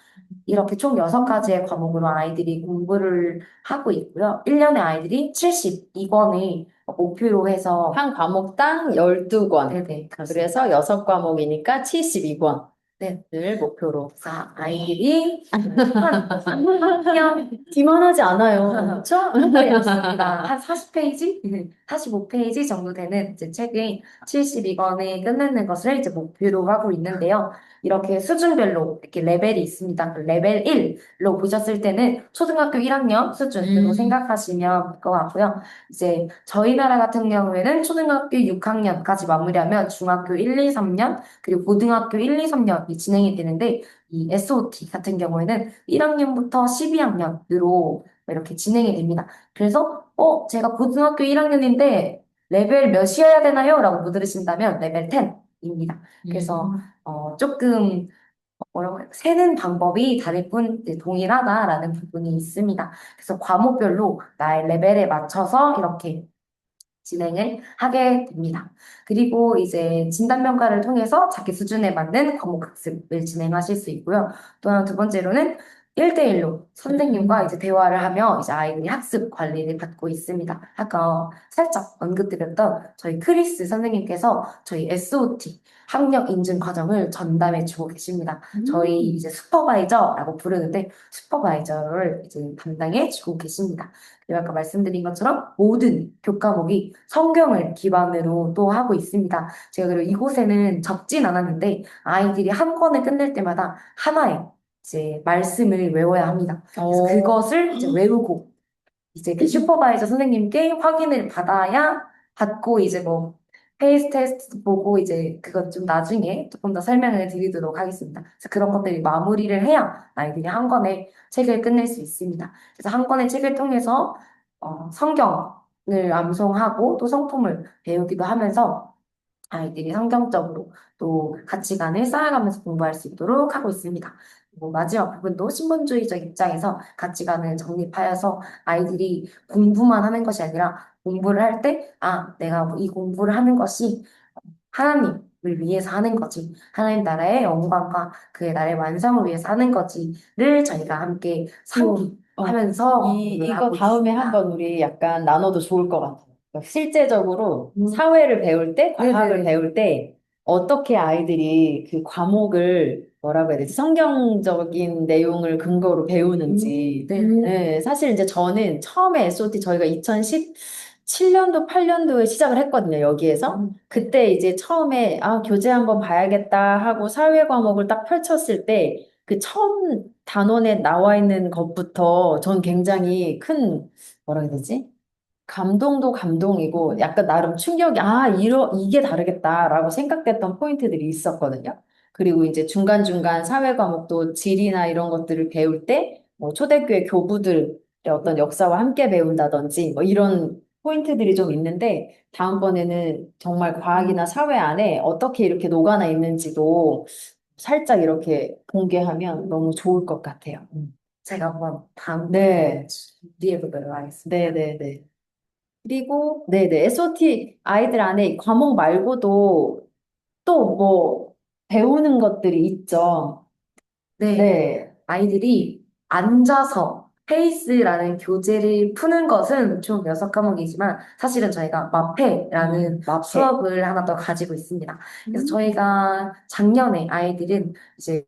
이렇게 총 6가지의 과목으로 아이들이 공부를 하고 있고요. 1년에 아이들이 72권을 목표로 해서, 한 과목당 12권. 네네, 그렇습니다. 그래서 6과목이니까 72권. 네. 를 목표로. 자, 아이들이 한 3학년 기만하지 않아요. 그렇죠? 정도였습니다. 한 40페이지? 45페이지 정도 되는 이제 책을 72권에 끝내는 것을 이제 목표로 하고 있는데요. 이렇게 수준별로 이렇게 레벨이 있습니다. 그 레벨 1로 보셨을 때는 초등학교 1학년 수준으로 생각하시면 될 것 같고요. 이제 저희 나라 같은 경우에는 초등학교 6학년까지 마무리하면 중학교 1, 2, 3년 그리고 고등학교 1, 2, 3년이 진행이 되는데 이 SOT 같은 경우에는 1학년부터 12학년으로 이렇게 진행이 됩니다. 그래서 제가 고등학교 1학년인데 레벨 몇이어야 되나요? 라고 물으신다면 레벨 10입니다. 그래서 조금 뭐라고 해요? 세는 방법이 다를 뿐 이제 동일하다라는 부분이 있습니다. 그래서 과목별로 나의 레벨에 맞춰서 이렇게 진행을 하게 됩니다. 그리고 이제 진단평가를 통해서 자기 수준에 맞는 과목 학습을 진행하실 수 있고요. 또한 두 번째로는 1대1로 선생님과 이제 대화를 하며 이제 아이들이 학습 관리를 받고 있습니다. 아까 살짝 언급드렸던 저희 크리스 선생님께서 저희 SOT 학력 인증 과정을 전담해 주고 계십니다. 저희 이제 슈퍼바이저라고 부르는데 슈퍼바이저를 이제 담당해 주고 계십니다. 그리고 아까 말씀드린 것처럼 모든 교과목이 성경을 기반으로 또 하고 있습니다. 제가 그리고 이곳에는 적진 않았는데 아이들이 한 권을 끝낼 때마다 하나의 이제 말씀을 외워야 합니다. 그래서 그것을 이제 외우고 이제 그 슈퍼바이저 선생님께 확인을 받고 이제 뭐 페이스 테스트 보고 이제 그것 좀 나중에 조금 더 설명을 드리도록 하겠습니다. 그래서 그런 것들이 마무리를 해야 아이들이 한 권의 책을 끝낼 수 있습니다. 그래서 한 권의 책을 통해서 성경을 암송하고 또 성품을 배우기도 하면서 아이들이 성경적으로 또 가치관을 쌓아가면서 공부할 수 있도록 하고 있습니다. 뭐 마지막 부분도 신분주의적 입장에서 가치관을 정립하여서 아이들이 공부만 하는 것이 아니라 공부를 할 때, 내가 이 공부를 하는 것이 하나님을 위해서 하는 거지. 하나님 나라의 영광과 그의 나라의 완성을 위해서 하는 거지를 저희가 함께 상기하면서 공부를 이거 하고 다음에 있습니다. 한번 우리 약간 나눠도 좋을 것 같아요. 그러니까 실제적으로 음. 사회를 배울 때, 과학을 네네네. 배울 때, 어떻게 아이들이 그 과목을 뭐라고 해야 되지? 성경적인 내용을 근거로 배우는지. 네. 네, 사실 이제 저는 처음에 SOT 저희가 2017년도, 8년도에 시작을 했거든요, 여기에서. 그때 이제 처음에, 교재 한번 봐야겠다 하고 사회 과목을 딱 펼쳤을 때, 그 처음 단원에 나와 있는 것부터 전 굉장히 큰, 뭐라 해야 되지? 감동도 감동이고 약간 나름 충격이, 이게 다르겠다라고 생각됐던 포인트들이 있었거든요. 그리고 이제 중간중간 사회 과목도 질이나 이런 것들을 배울 때, 뭐 초대교회 교부들의 어떤 역사와 함께 배운다든지, 뭐 이런 포인트들이 좀 있는데, 다음번에는 정말 과학이나 사회 안에 어떻게 이렇게 녹아나 있는지도 살짝 이렇게 공개하면 너무 좋을 것 같아요. 제가 한번 다음 네, 준비해 보도록 하겠습니다. 네네네. 그리고, 네네, SOT 아이들 안에 이 과목 말고도 또 뭐 배우는 것들이 있죠. 네, 네. 아이들이 앉아서 페이스라는 교재를 푸는 것은 총 6과목이지만 사실은 저희가 마페라는 마페. 수업을 하나 더 가지고 있습니다. 그래서 저희가 작년에 아이들은 이제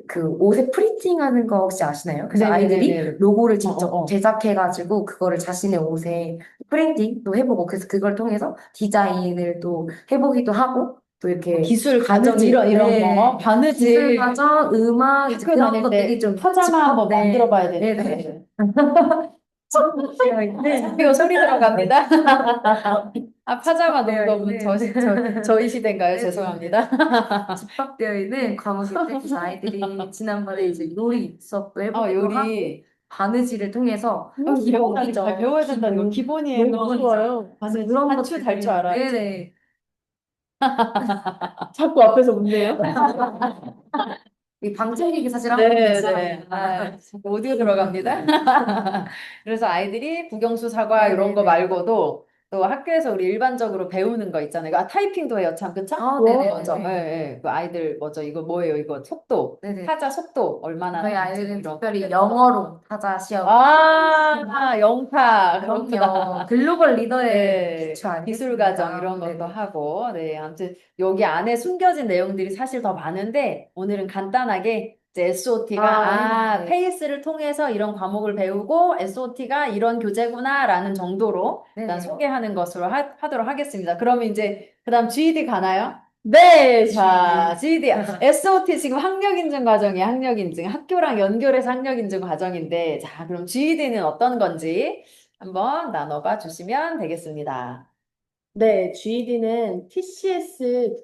그 옷에 프린팅하는 거 혹시 아시나요? 그래서 아이들이 네네네네. 로고를 직접 어. 제작해가지고 그거를 자신의 옷에 프린팅도 해보고 그래서 그걸 통해서 디자인을 또 해보기도 하고 또 이렇게 기술 과정 바느질, 이런 거, 기술 바느질 과정, 음악 이제 학교 그런 다닐 것들이 때 좀 파자마 한번 만들어 봐야 네네 되는데. 집합되어 있는 이거 소리 들어갑니다. 파자마 집합되어 농구는 있는 저희 시대인가요? 네네. 죄송합니다. 집합되어 있는 과목인데 그래서 아이들이 지난번에 이제 요리 수업도 해보기도 하고 요리. 바느질을 통해서 배워야죠. 잘 배워야 된다는 거 기본, 기본이에요. 너무 좋아요. 바느질, 그런 한추 달 줄 것들을 알아야지. 네네 자꾸 앞에서 웃네요. 이 방청객이 사실 네. 오디오 들어갑니다. 그래서 아이들이 국영수 사과 이런 거 네네네. 말고도 또 학교에서 우리 일반적으로 배우는 거 있잖아요. 아, 타이핑도 해요, 참, 그쵸? 네네. 맞아. 예, 예. 그 아이들, 뭐죠? 이거 뭐예요? 이거 속도. 네네. 타자 속도 얼마나 저희 되는지 아이들은 이런 거. 특별히 영어로 타자 시험. 아, 영타. 그럼요. 그렇구나. 글로벌 리더의 네, 기초 기술 과정 아니겠습니까? 이런 것도 네네. 하고, 네, 아무튼 여기 안에 숨겨진 내용들이 사실 더 많은데 오늘은 간단하게 이제 SOT가 네. 페이스를 통해서 이런 과목을 배우고 SOT가 이런 교재구나라는 정도로 일단 네네. 소개하는 것으로 하도록 하겠습니다. 그러면 이제 그다음 GED 가나요? 네, 자, GD. GED, SOT 지금 학력인증 과정이에요. 학력인증. 학교랑 연결해서 학력인증 과정인데, 자, 그럼 GED는 어떤 건지 한번 나눠봐 주시면 되겠습니다. 네, GED는 TCS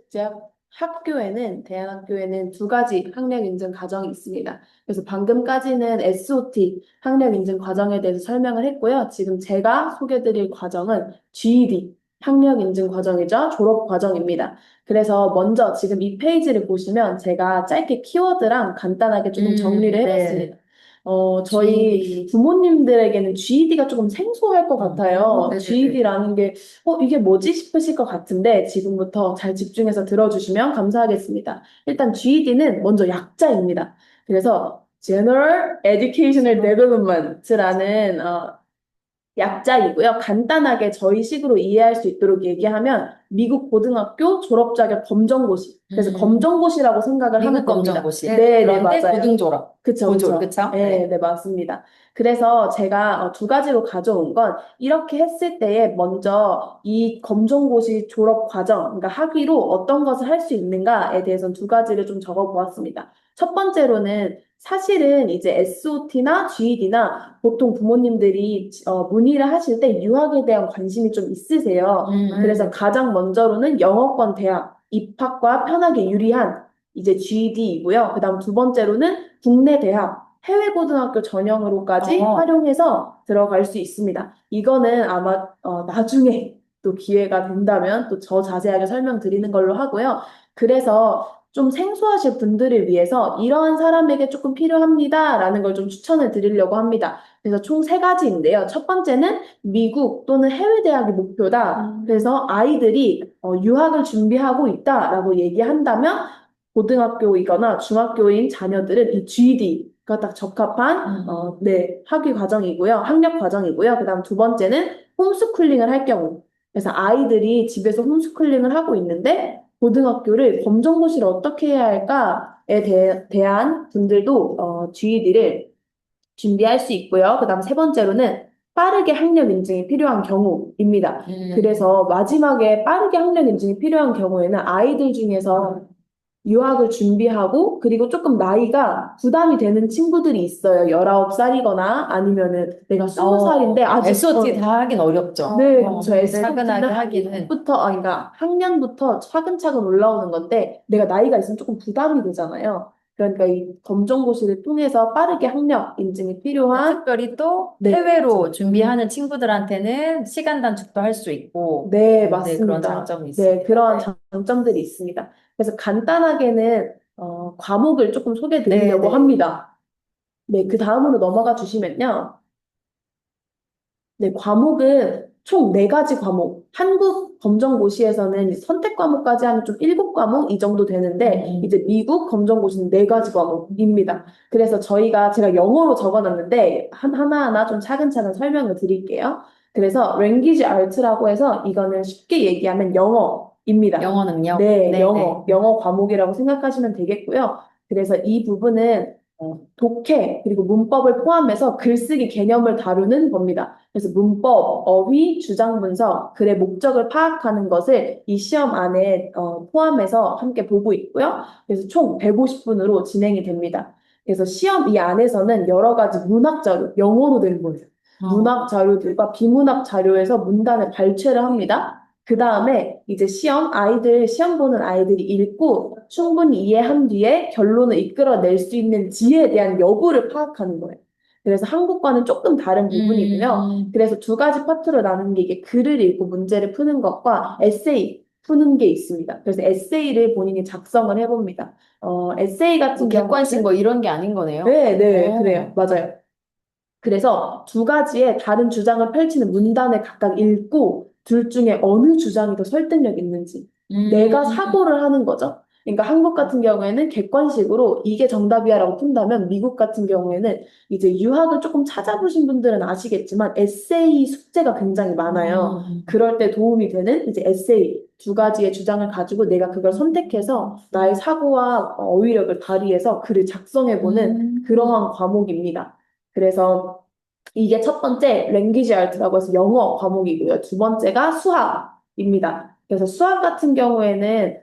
국제학교에는, 대한학교에는 두 가지 학력 인증 과정이 있습니다. 그래서 방금까지는 SOT 학력 인증 과정에 대해서 설명을 했고요. 지금 제가 소개드릴 과정은 GED 학력 인증 과정이죠. 졸업 과정입니다. 그래서 먼저 지금 이 페이지를 보시면 제가 짧게 키워드랑 간단하게 조금 정리를 네. 해봤습니다. 저희 GED. 부모님들에게는 GED가 조금 생소할 것 같아요. 네네네. GED라는 게 이게 뭐지 싶으실 것 같은데 지금부터 잘 집중해서 들어주시면 감사하겠습니다. 일단 GED는 먼저 약자입니다. 그래서 General Educational Development라는 약자이고요. 간단하게 저희 식으로 이해할 수 있도록 얘기하면 미국 고등학교 졸업 자격 검정고시. 그래서 검정고시라고 생각을 하면 미국 됩니다. 검정고시. 네, 네, 그런데 맞아요. 고등졸업. 그쵸, 고졸, 그쵸. 그쵸? 네, 네. 네, 맞습니다. 그래서 제가 두 가지로 가져온 건 이렇게 했을 때에 먼저 이 검정고시 졸업 과정, 그러니까 학위로 어떤 것을 할 수 있는가에 대해서는 두 가지를 좀 적어 보았습니다. 첫 번째로는 사실은 이제 SOT나 GED나 보통 부모님들이 문의를 하실 때 유학에 대한 관심이 좀 있으세요. 그래서 가장 먼저로는 영어권 대학 입학과 편하게 유리한 이제 GED이고요. 그다음 두 번째로는 국내 대학, 해외 고등학교 전형으로까지 활용해서 들어갈 수 있습니다. 이거는 아마 나중에 또 기회가 된다면 또 더 자세하게 설명드리는 걸로 하고요. 그래서 좀 생소하실 분들을 위해서 이러한 사람에게 조금 필요합니다라는 걸 좀 추천을 드리려고 합니다. 그래서 총 세 가지인데요. 첫 번째는 미국 또는 해외 대학이 목표다. 그래서 아이들이 유학을 준비하고 있다라고 얘기한다면 고등학교이거나 중학교인 자녀들은 이 GED가 딱 적합한 네, 학위 과정이고요. 학력 과정이고요. 그다음 두 번째는 홈스쿨링을 할 경우. 그래서 아이들이 집에서 홈스쿨링을 하고 있는데 고등학교를 검정고시를 어떻게 해야 할까에 대한 분들도 GED를 준비할 수 있고요. 그다음 세 번째로는 빠르게 학력 인증이 필요한 경우입니다. 그래서 마지막에 빠르게 학력 인증이 필요한 경우에는 아이들 중에서 유학을 준비하고 그리고 조금 나이가 부담이 되는 친구들이 있어요. 19살이거나 아니면은 내가 20살인데 아직 SOT 다 하긴 어렵죠. 네, 그렇죠. 차근하게 SOT는 하기는. 그러니까 학년부터 차근차근 올라오는 건데 내가 나이가 있으면 조금 부담이 되잖아요. 그러니까 이 검정고시를 통해서 빠르게 학력 인증이 필요한 특별히 또 네, 해외로 준비하는 친구들한테는 시간 단축도 할 수 있고, 네, 네, 그런 맞습니다. 장점이 네, 있습니다. 그런 네. 장점들이 있습니다. 그래서 간단하게는 과목을 조금 소개해 드리려고 네, 네. 합니다. 네, 그 다음으로 넘어가 주시면요. 네, 과목은 총 네가지 과목. 한국 검정고시에서는 선택 과목까지 하면 좀 7과목 이 정도 되는데, 이제 미국 검정고시는 네가지 과목입니다. 그래서 제가 영어로 적어놨는데, 하나하나 좀 차근차근 설명을 드릴게요. 그래서 Language Arts라고 해서 이거는 쉽게 얘기하면 영어입니다. 영어 능력. 네, 네, 네. 영어 과목이라고 생각하시면 되겠고요. 그래서 이 부분은 독해, 그리고 문법을 포함해서 글쓰기 개념을 다루는 겁니다. 그래서 문법, 어휘, 주장 분석, 글의 목적을 파악하는 것을 이 시험 안에 포함해서 함께 보고 있고요. 그래서 총 150분으로 진행이 됩니다. 그래서 시험 이 안에서는 여러 가지 문학 자료, 영어로 된 거예요. 문학 자료들과 비문학 자료에서 문단을 발췌를 합니다. 그 다음에 이제 시험 보는 아이들이 읽고 충분히 이해한 뒤에 결론을 이끌어낼 수 있는지에 대한 여부를 파악하는 거예요. 그래서 한국과는 조금 다른 부분이고요. 그래서 두 가지 파트로 나누는 게 이게 글을 읽고 문제를 푸는 것과 에세이 푸는 게 있습니다. 그래서 에세이를 본인이 작성을 해봅니다. 에세이 같은 객관식 경우는 뭐 이런 게 아닌 거네요. 네, 그래요. 맞아요. 그래서 두 가지의 다른 주장을 펼치는 문단을 각각 읽고 둘 중에 어느 주장이 더 설득력 있는지 내가 사고를 하는 거죠. 그러니까 한국 같은 경우에는 객관식으로 이게 정답이야라고 푼다면 미국 같은 경우에는 이제 유학을 조금 찾아보신 분들은 아시겠지만 에세이 숙제가 굉장히 많아요. 그럴 때 도움이 되는 이제 에세이 두 가지의 주장을 가지고 내가 그걸 선택해서 나의 사고와 어휘력을 발휘해서 글을 작성해보는 그러한 과목입니다. 그래서 이게 첫 번째 랭귀지 아트라고 해서 영어 과목이고요. 두 번째가 수학입니다. 그래서 수학 같은 경우에는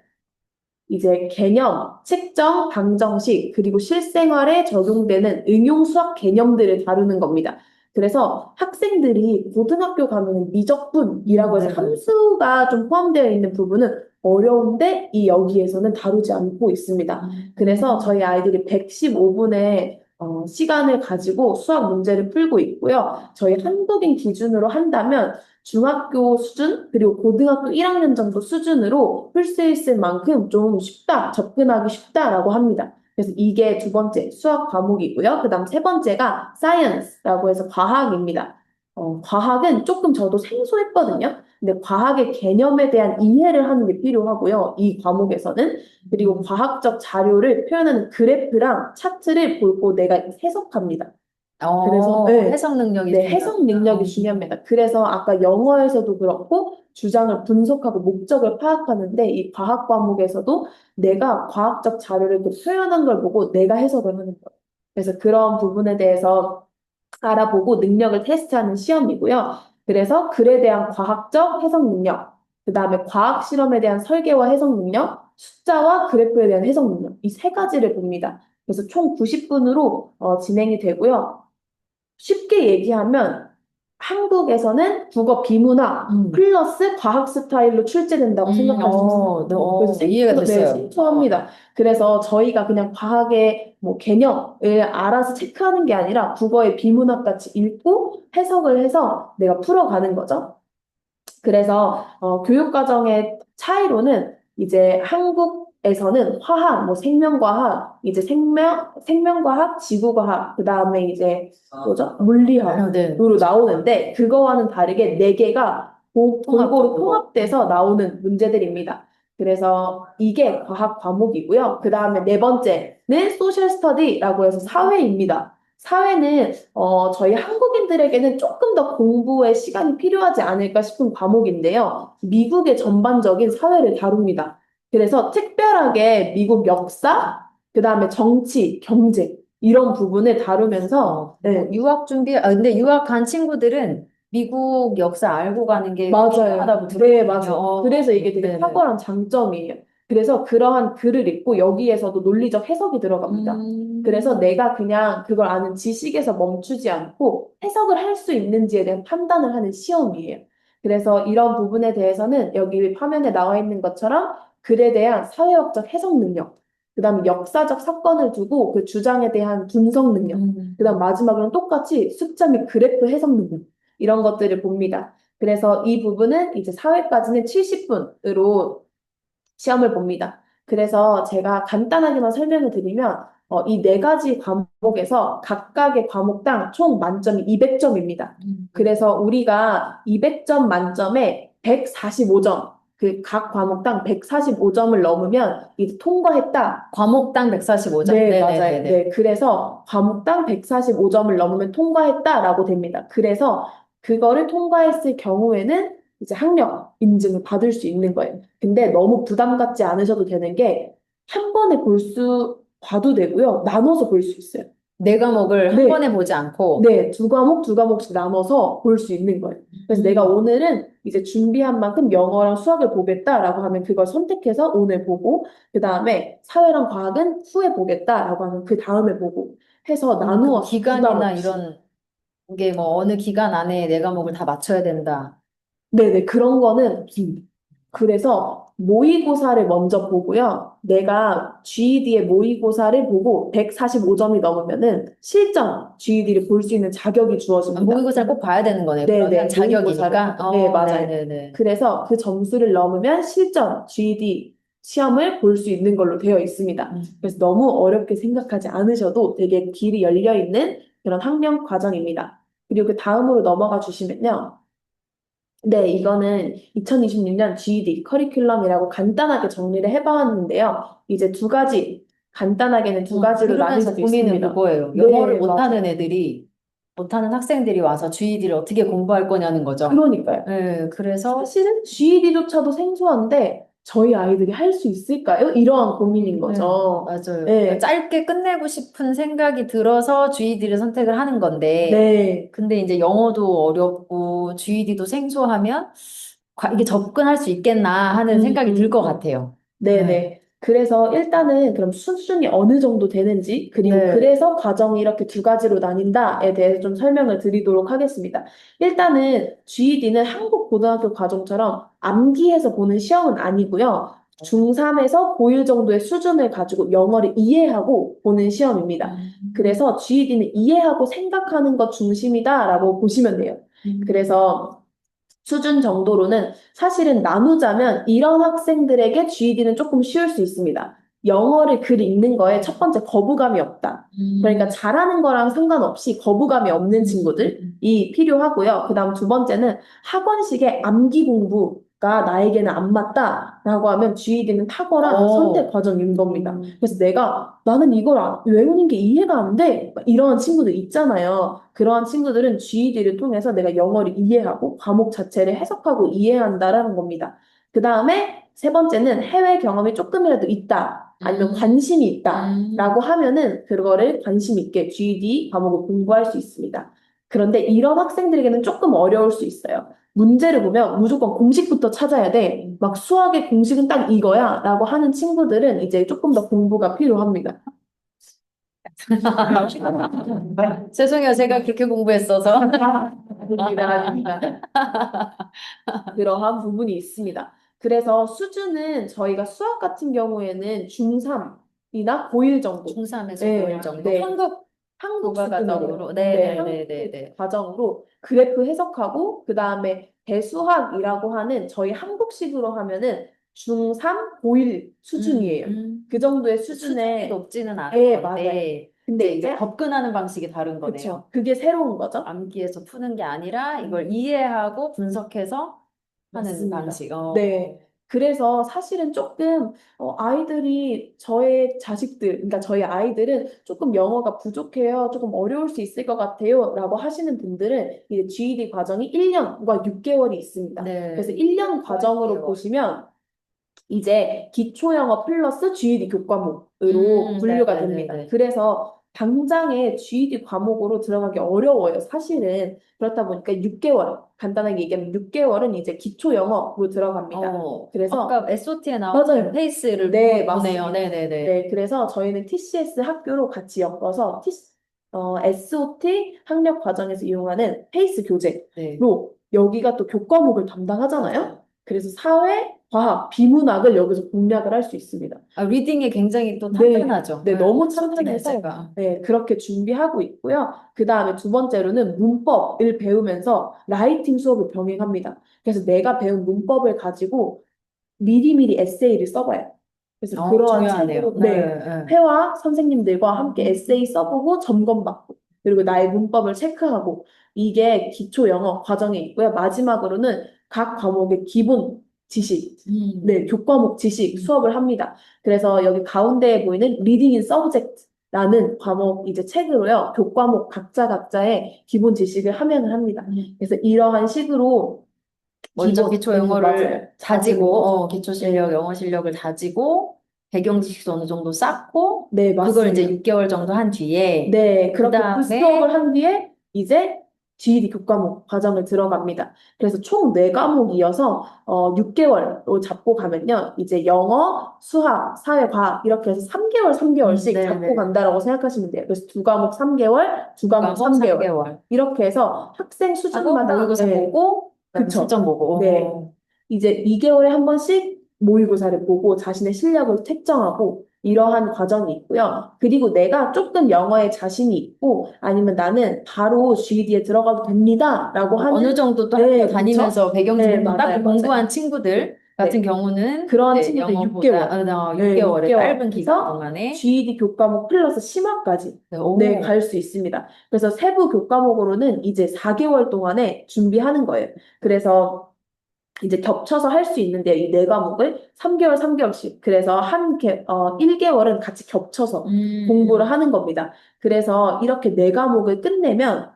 이제 개념, 측정, 방정식, 그리고 실생활에 적용되는 응용 수학 개념들을 다루는 겁니다. 그래서 학생들이 고등학교 가면 미적분이라고 해서 네네. 함수가 좀 포함되어 있는 부분은 어려운데 이 여기에서는 다루지 않고 있습니다. 그래서 저희 아이들이 115분의 시간을 가지고 수학 문제를 풀고 있고요. 저희 한국인 기준으로 한다면 중학교 수준, 그리고 고등학교 1학년 정도 수준으로 풀 수 있을 만큼 좀 쉽다, 접근하기 쉽다라고 합니다. 그래서 이게 두 번째 수학 과목이고요. 그 다음 세 번째가 science라고 해서 과학입니다. 과학은 조금 저도 생소했거든요. 근데 과학의 개념에 대한 이해를 하는 게 필요하고요. 이 과목에서는. 그리고 과학적 자료를 표현하는 그래프랑 차트를 보고 내가 해석합니다. 그래서 네, 해석 능력이 네, 중요하구나. 해석 능력이 중요합니다. 그래서 아까 영어에서도 그렇고 주장을 분석하고 목적을 파악하는데 이 과학 과목에서도 내가 과학적 자료를 그 표현한 걸 보고 내가 해석을 하는 거예요. 그래서 그런 부분에 대해서 알아보고 능력을 테스트하는 시험이고요. 그래서 글에 대한 과학적 해석 능력, 그 다음에 과학 실험에 대한 설계와 해석 능력, 숫자와 그래프에 대한 해석 능력, 이 세 가지를 봅니다. 그래서 총 90분으로 진행이 되고요. 쉽게 얘기하면 한국에서는 국어 비문학 플러스 과학 스타일로 출제된다고 생각하시면 돼요. 그래서 이해가 네, 됐어요. 생소합니다. 그래서 저희가 그냥 과학의 뭐 개념을 알아서 체크하는 게 아니라 국어의 비문학 같이 읽고 해석을 해서 내가 풀어가는 거죠. 그래서 교육과정의 차이로는 이제 한국에서는 화학, 뭐 생명과학, 이제 생명과학, 지구과학, 그 다음에 이제 뭐죠? 네. 물리학으로 나오는데 그거와는 다르게 네 개가 골고루 통합돼서 나오는 문제들입니다. 그래서 이게 과학 과목이고요. 그 다음에 네 번째는 소셜 스터디라고 해서 사회입니다. 사회는 저희 한국인들에게는 조금 더 공부의 시간이 필요하지 않을까 싶은 과목인데요. 미국의 전반적인 사회를 다룹니다. 그래서 특별하게 미국 역사, 그 다음에 정치, 경제, 이런 부분을 다루면서, 네, 근데 유학 간 친구들은 미국 역사 알고 가는 게 맞아요. 필요하다고 네, 들었거든요. 맞아요. 그래서 이게 되게 네네. 탁월한 장점이에요. 그래서 그러한 글을 읽고 여기에서도 논리적 해석이 들어갑니다. 그래서 내가 그냥 그걸 아는 지식에서 멈추지 않고 해석을 할 수 있는지에 대한 판단을 하는 시험이에요. 그래서 이런 부분에 대해서는 여기 화면에 나와 있는 것처럼 글에 대한 사회학적 해석 능력, 그다음에 역사적 사건을 두고 그 주장에 대한 분석 능력, 그다음 마지막으로는 똑같이 숫자 및 그래프 해석 능력, 이런 것들을 봅니다. 그래서 이 부분은 이제 사회까지는 70분으로 시험을 봅니다. 그래서 제가 간단하게만 설명을 드리면 이 네 가지 과목에서 각각의 과목당 총 만점이 200점입니다. 그래서 우리가 200점 만점에 145점, 그 각 과목당 145점을 넘으면 이제 통과했다. 과목당 145점? 네, 네네네네. 맞아요. 네, 그래서 과목당 145점을 넘으면 통과했다라고 됩니다. 그래서 그거를 통과했을 경우에는 이제 학력 인증을 받을 수 있는 거예요. 근데 너무 부담 갖지 않으셔도 되는 게 한 번에 봐도 되고요. 나눠서 볼 수 있어요. 네 과목을 한 네. 번에 보지 않고. 네, 두 과목씩 나눠서 볼 수 있는 거예요. 그래서 내가 오늘은 이제 준비한 만큼 영어랑 수학을 보겠다라고 하면 그걸 선택해서 오늘 보고, 그 다음에 사회랑 과학은 후에 보겠다라고 하면 그 다음에 보고 해서 그 나누어서 부담 기간이나 없이. 이런 게 뭐 어느 기간 안에 네 과목을 다 맞춰야 된다. 네네, 그런 거는 없습니다. 그래서 모의고사를 먼저 보고요. 내가 GED의 모의고사를 보고 145점이 넘으면은 실전 GED를 볼 수 있는 자격이 주어집니다. 모의고사를 꼭 봐야 되는 거네요. 네네, 그러면 자격이니까. 모의고사를. 네, 맞아요. 네네네. 그래서 그 점수를 넘으면 실전 GED 시험을 볼 수 있는 걸로 되어 있습니다. 그래서 너무 어렵게 생각하지 않으셔도 되게 길이 열려 있는 그런 학령 과정입니다. 그리고 그 다음으로 넘어가 주시면요. 네, 이거는 2026년 GED 커리큘럼이라고 간단하게 정리를 해봤는데요. 이제 두 가지, 간단하게는 두 가지로 나눌 들으면서 수 고민은 있습니다. 그거예요. 네, 영어를 못하는 맞아요. 애들이, 못하는 학생들이 와서 GED를 어떻게 공부할 거냐는 거죠. 그러니까요. 네, 그래서 사실은 GED조차도 생소한데 저희 아이들이 할 수 있을까요? 이러한 고민인 거죠. 맞아요. 그러니까 네, 짧게 끝내고 싶은 생각이 들어서 GED를 선택을 하는 건데, 네. 근데 이제 영어도 어렵고 GED도 생소하면 이게 접근할 수 있겠나 하는 음, 생각이 들 것 음. 같아요. 네. 네네. 그래서 일단은 그럼 수준이 어느 정도 되는지, 그리고 네. 그래서 과정이 이렇게 두 가지로 나뉜다에 대해서 좀 설명을 드리도록 하겠습니다. 일단은 GED는 한국 고등학교 과정처럼 암기해서 보는 시험은 아니고요. 중3에서 고1 정도의 수준을 가지고 영어를 이해하고 보는 시험입니다. 그래서 GED는 이해하고 생각하는 것 중심이다라고 보시면 돼요. 그래서 수준 정도로는 사실은 나누자면 이런 학생들에게 GED는 조금 쉬울 수 있습니다. 영어를 글 읽는 거에 첫 번째 거부감이 없다. 그러니까 잘하는 거랑 상관없이 거부감이 없는 친구들이 필요하고요. 그 다음 두 번째는 학원식의 암기 공부가 나에게는 안 맞다라고 하면 GED는 탁월한 선택 과정인 겁니다. 그래서 나는 이걸 외우는 게 이해가 안 돼. 막 이런 친구들 있잖아요. 그러한 친구들은 GED를 통해서 내가 영어를 이해하고 과목 자체를 해석하고 이해한다라는 겁니다. 그 다음에 세 번째는 해외 경험이 조금이라도 있다. 아니면 관심이 있다라고 하면은 그거를 관심 있게 GED 과목을 공부할 수 있습니다. 그런데 이런 학생들에게는 조금 어려울 수 있어요. 문제를 보면 무조건 공식부터 찾아야 돼. 막 수학의 공식은 딱 이거야. 라고 하는 친구들은 이제 조금 더 공부가 필요합니다. 죄송해요. 제가 그렇게 공부했어서. 아닙니다. 그러한 부분이 있습니다. 그래서 수준은 저희가 수학 같은 경우에는 중3이나 고1 정도. 중3에서 네, 고1 정도. 네. 한국 한국 교과 수준으로. 과정으로. 네, 네네네네네. 한국 과정으로 그래프 해석하고, 그 다음에 대수학이라고 하는 저희 한국식으로 하면은 중3, 고1 수준이에요. 그 정도의 수준이 수준에, 높지는 않은 네, 맞아요. 건데, 근데 이제 이제, 접근하는 방식이 다른 거네요. 그쵸. 그게 새로운 거죠. 암기해서 푸는 게 아니라 이걸 이해하고 분석해서 하는 맞습니다. 방식. 네. 그래서 사실은 조금 아이들이 저의 자식들, 그러니까 저희 아이들은 조금 영어가 부족해요. 조금 어려울 수 있을 것 같아요. 라고 하시는 분들은 이제 GED 과정이 1년과 6개월이 있습니다. 네. 그래서 1년 과정으로 6개월. 보시면 이제 기초 영어 플러스 GED 교과목으로 분류가 됩니다. 네네네네. 그래서 당장에 GED 과목으로 들어가기 어려워요. 사실은 그렇다 보니까 6개월, 간단하게 얘기하면 6개월은 이제 기초 영어로 들어갑니다. 그래서 아까 SOT에 나온 맞아요. 페이스를 네, 보네요. 맞습니다. 네네네. 네, 그래서 저희는 TCS 학교로 같이 엮어서 SOT 학력 과정에서 이용하는 페이스 교재로 네. 여기가 또 교과목을 담당하잖아요. 그래서 사회, 과학, 비문학을 여기서 공략을 할 수 있습니다. 리딩이 굉장히 또 네, 탄탄하죠. 네, 너무 SOT 탄탄해서 자체가. 네, 그렇게 준비하고 있고요. 그 다음에 두 번째로는 문법을 배우면서 라이팅 수업을 병행합니다. 그래서 내가 배운 문법을 가지고 미리미리 에세이를 써봐요. 그래서 그러한 중요하네요. 책으로 네, 네. 회화 선생님들과 함께 에세이 써보고 점검받고 그리고 나의 문법을 체크하고 이게 기초 영어 과정에 있고요. 마지막으로는 각 과목의 기본 지식, 네, 교과목 지식 수업을 합니다. 그래서 여기 가운데에 보이는 리딩 인 서브젝트라는 과목 이제 책으로요. 교과목 각자의 기본 지식을 함양을 합니다. 그래서 이러한 식으로 먼저 기본, 기초 맞아요. 영어를 다지는 다지고, 거죠. 기초 실력, 네. 영어 실력을 다지고, 배경 지식도 어느 정도 쌓고, 네, 그걸 이제 맞습니다. 6개월 정도 한 뒤에, 네, 그 그렇게 다음에, 수업을 한 뒤에 이제 GED 교과목 과정을 들어갑니다. 그래서 총 4과목이어서 6개월로 잡고 가면요. 이제 영어, 수학, 사회, 과학 이렇게 해서 3개월씩 네, 잡고 네. 간다라고 생각하시면 돼요. 그래서 2과목 3개월, 2과목 3개월 3개월. 이렇게 해서 학생 하고, 수준마다 모의고사 네, 보고, 그다음에 그쵸. 실전 보고. 네. 이제 2개월에 한 번씩 모의고사를 보고 자신의 실력을 책정하고 이러한 과정이 있고요. 그리고 내가 조금 영어에 자신이 있고 아니면 나는 바로 GED에 들어가도 됩니다라고 어느 하는 정도 또 네, 학교 다니면서 배경 네, 지식도 맞아요, 쌓고 맞아요. 공부한 친구들 같은 네. 경우는 그러한 이제 친구들 영어보다 6개월. 6개월의 6개월. 짧은 기간 그래서 동안에 GED 교과목 플러스 심화까지 오, 갈 수 있습니다. 그래서 세부 교과목으로는 이제 4개월 동안에 준비하는 거예요. 그래서 이제 겹쳐서 할 수 있는데 이 네 과목을 3개월, 3개월씩. 그래서 1개월은 같이 겹쳐서 공부를 하는 겁니다. 그래서 이렇게 네 과목을 끝내면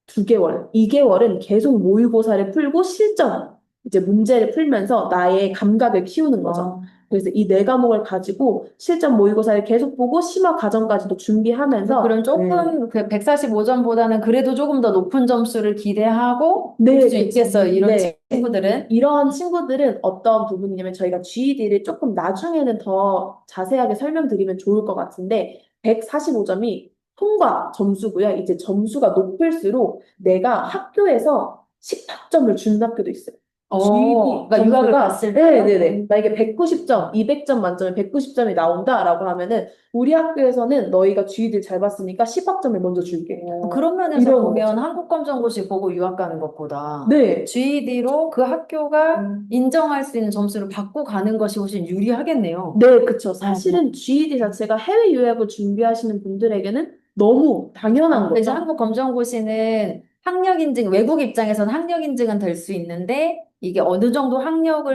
2개월, 2개월은 계속 모의고사를 풀고 실전, 이제 문제를 풀면서 나의 감각을 키우는 거죠. 그래서 이 네 과목을 가지고 실전 모의고사를 계속 보고 심화 과정까지도 준비하면서 그럼 조금 그 145점보다는 그래도 조금 더 높은 점수를 기대하고 볼 네, 수 그쵸. 있겠어요. 이런 네. 친구들은. 이러한 친구들은 어떤 부분이냐면 저희가 GED를 조금 나중에는 더 자세하게 설명드리면 좋을 것 같은데 145점이 통과 점수고요. 이제 점수가 높을수록 내가 학교에서 10학점을 주는 학교도 있어요. GED 그러니까 유학을 점수가 갔을 때요? 네네네. 만약에 190점, 200점 만점에 190점이 나온다라고 하면은 우리 학교에서는 너희가 GED를 잘 봤으니까 10학점을 먼저 줄게. 그런 면에서 이런 보면 거죠. 한국검정고시 보고 유학 가는 것보다 네. GED로 그 학교가 인정할 수 있는 점수를 받고 가는 것이 훨씬 유리하겠네요. 네, 그쵸. 사실은 GED 자체가 해외 유학을 준비하시는 분들에게는 너무 당연한 근데 이제 거죠. 한국검정고시는 학력 인증, 외국 입장에서는 학력 인증은 될 수 있는데 이게 어느 정도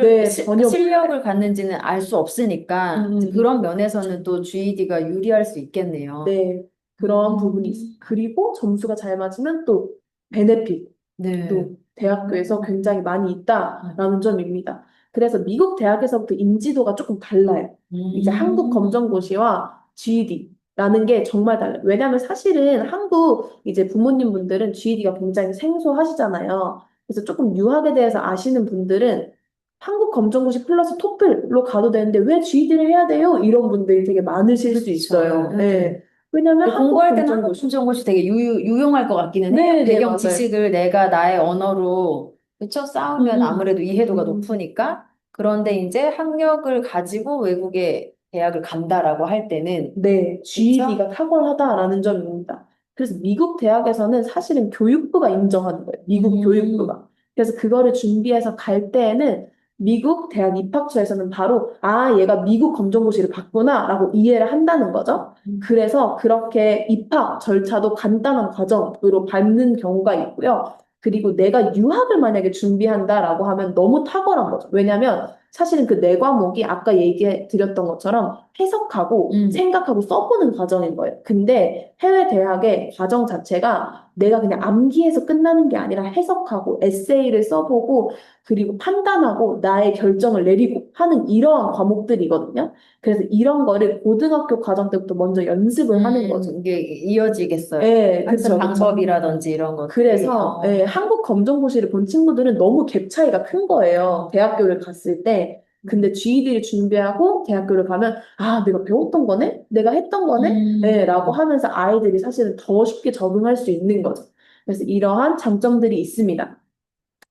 네, 전혀 실력을 갖는지는 알 수 없으니까 이제 음. 그런 면에서는 또 GED가 유리할 수 있겠네요. 네, 그런 부분이 있어요. 그리고 점수가 잘 맞으면 또 베네핏, 네. 또 대학교에서 굉장히 많이 있다라는 점입니다. 그래서 미국 대학에서부터 인지도가 조금 달라요. 이제 한국 검정고시와 GED라는 게 정말 달라요. 왜냐하면 사실은 한국 이제 부모님 분들은 GED가 굉장히 생소하시잖아요. 그래서 조금 유학에 대해서 아시는 분들은 한국 검정고시 플러스 토플로 가도 되는데 왜 GED를 해야 돼요? 이런 분들이 되게 많으실 수 있어요. 네. 왜냐면 한국 공부할 때는 한국 검정고시. 검정고시 되게 유용할 것 같기는 해요. 네, 네, 배경 맞아요. 지식을 내가 나의 언어로 그쵸? 쌓으면 음. 아무래도 이해도가 높으니까. 그런데 이제 학력을 가지고 외국에 대학을 간다라고 할 때는 네, GED가 탁월하다라는 점입니다. 그래서 미국 대학에서는 사실은 교육부가 인정하는 거예요. 미국 교육부가. 그래서 그거를 준비해서 갈 때에는 미국 대학 입학처에서는 바로 얘가 미국 검정고시를 봤구나라고 이해를 한다는 거죠. 그래서 그렇게 입학 절차도 간단한 과정으로 밟는 경우가 있고요. 그리고 내가 유학을 만약에 준비한다라고 하면 너무 탁월한 거죠. 왜냐면 사실은 그 네 과목이 아까 얘기해 드렸던 것처럼 해석하고 생각하고 써보는 과정인 거예요. 근데 해외 대학의 과정 자체가 내가 그냥 암기해서 끝나는 게 아니라 해석하고 에세이를 써보고 그리고 판단하고 나의 결정을 내리고 하는 이러한 과목들이거든요. 그래서 이런 거를 고등학교 과정 때부터 먼저 연습을 하는 거죠. 이게 이어지겠어요. 네, 학습 그쵸, 그쵸. 방법이라든지 이런 것들이. 그래서 한국 검정고시를 본 친구들은 너무 갭 차이가 큰 거예요. 대학교를 갔을 때. 근데 GED를 준비하고 대학교를 가면 내가 배웠던 거네? 내가 했던 거네? 네, 라고 하면서 아이들이 사실은 더 쉽게 적응할 수 있는 거죠. 그래서 이러한 장점들이 있습니다.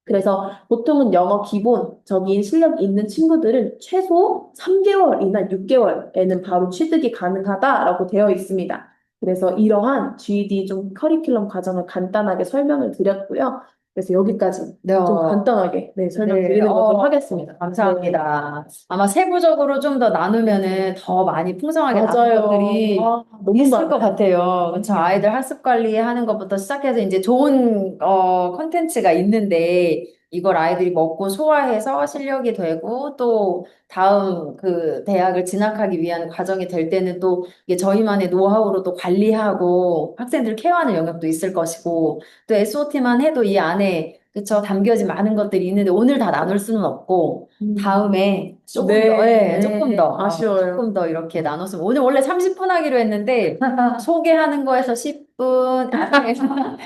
그래서 보통은 영어 기본적인 실력 있는 친구들은 최소 3개월이나 6개월에는 바로 취득이 가능하다라고 되어 있습니다. 그래서 이러한 GED 좀 커리큘럼 과정을 간단하게 설명을 드렸고요. 그래서 여기까지 네, 좀 간단하게 설명드리는 것으로 하겠습니다. 감사합니다. 아마 세부적으로 좀 더 나누면은 더 많이 풍성하게 나눈 맞아요. 것들이 너무 있을 것 많아요. 같아요. 그렇죠. 아이들 학습 관리하는 것부터 시작해서 이제 좋은 컨텐츠가 있는데 이걸 아이들이 먹고 소화해서 실력이 되고 또 다음 그 대학을 진학하기 위한 과정이 될 때는 또 이게 저희만의 노하우로 또 관리하고 학생들 케어하는 영역도 있을 것이고 또 SOT만 해도 이 안에 그쵸 담겨진 많은 것들이 있는데 오늘 다 나눌 수는 없고 다음에 조금 더, 조금 더, 아쉬워요. 조금 더 이렇게 나눴으면 오늘 원래 30분 하기로 했는데 소개하는 거에서 10분,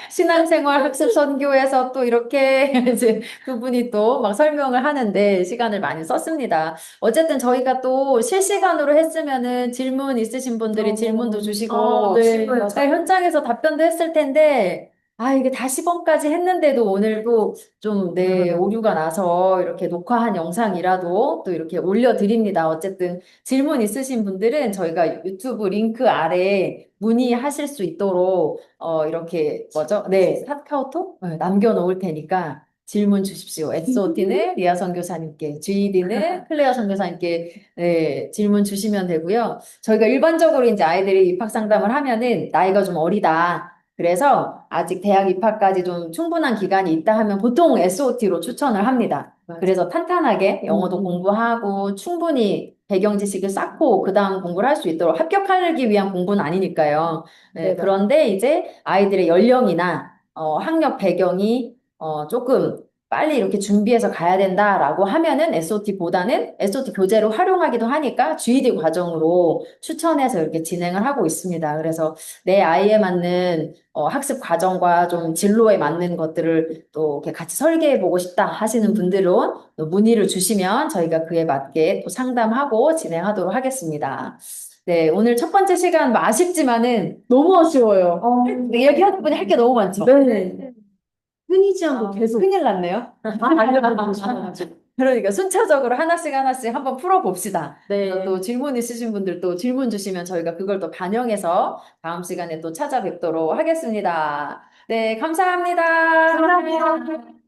신앙생활 학습 선교에서 또 이렇게 이제 두 분이 또 막 설명을 하는데 시간을 많이 썼습니다. 어쨌든 저희가 또 실시간으로 했으면은 질문 있으신 분들이 질문도 주시고 네. 현장에서 답변도 했을 텐데 이게 다시 번까지 했는데도 오늘도 좀, 오류가 나서 이렇게 녹화한 영상이라도 또 이렇게 올려드립니다. 어쨌든 질문 있으신 분들은 저희가 유튜브 링크 아래에 문의하실 수 있도록, 이렇게, 뭐죠? 네, 카카오톡? 남겨놓을 테니까 질문 주십시오. SOT는 리아 선교사님께, GED는 클레어 선교사님께, 질문 주시면 되고요. 저희가 일반적으로 이제 아이들이 입학 상담을 하면은 나이가 좀 어리다. 그래서 아직 대학 입학까지 좀 충분한 기간이 있다 하면 보통 SOT로 추천을 합니다. 그래서 탄탄하게 영어도 음. 공부하고 충분히 배경 지식을 쌓고 그 다음 공부를 할 수 있도록 합격하기 위한 공부는 아니니까요. 네, 네, 그런데 이제 아이들의 연령이나 학력 배경이 조금 빨리 이렇게 준비해서 가야 된다라고 하면은 SOT보다는 SOT 교재로 활용하기도 하니까 GED 과정으로 추천해서 이렇게 진행을 하고 있습니다. 그래서 내 아이에 맞는 학습 과정과 좀 진로에 맞는 것들을 또 이렇게 같이 설계해 보고 싶다 하시는 분들은 또 문의를 주시면 저희가 그에 맞게 또 상담하고 진행하도록 하겠습니다. 네, 오늘 첫 번째 시간 뭐 아쉽지만은 너무 아쉬워요. 얘기하다 보니 할 게 너무 많죠. 네. 끊이지 않고 계속 큰일 났네요. 알려드리고 싶어가지고. 그러니까 순차적으로 하나씩 하나씩 한번 풀어봅시다. 네. 또 질문 있으신 분들 또 질문 주시면 저희가 그걸 또 반영해서 다음 시간에 또 찾아뵙도록 하겠습니다. 네, 감사합니다. 감사합니다.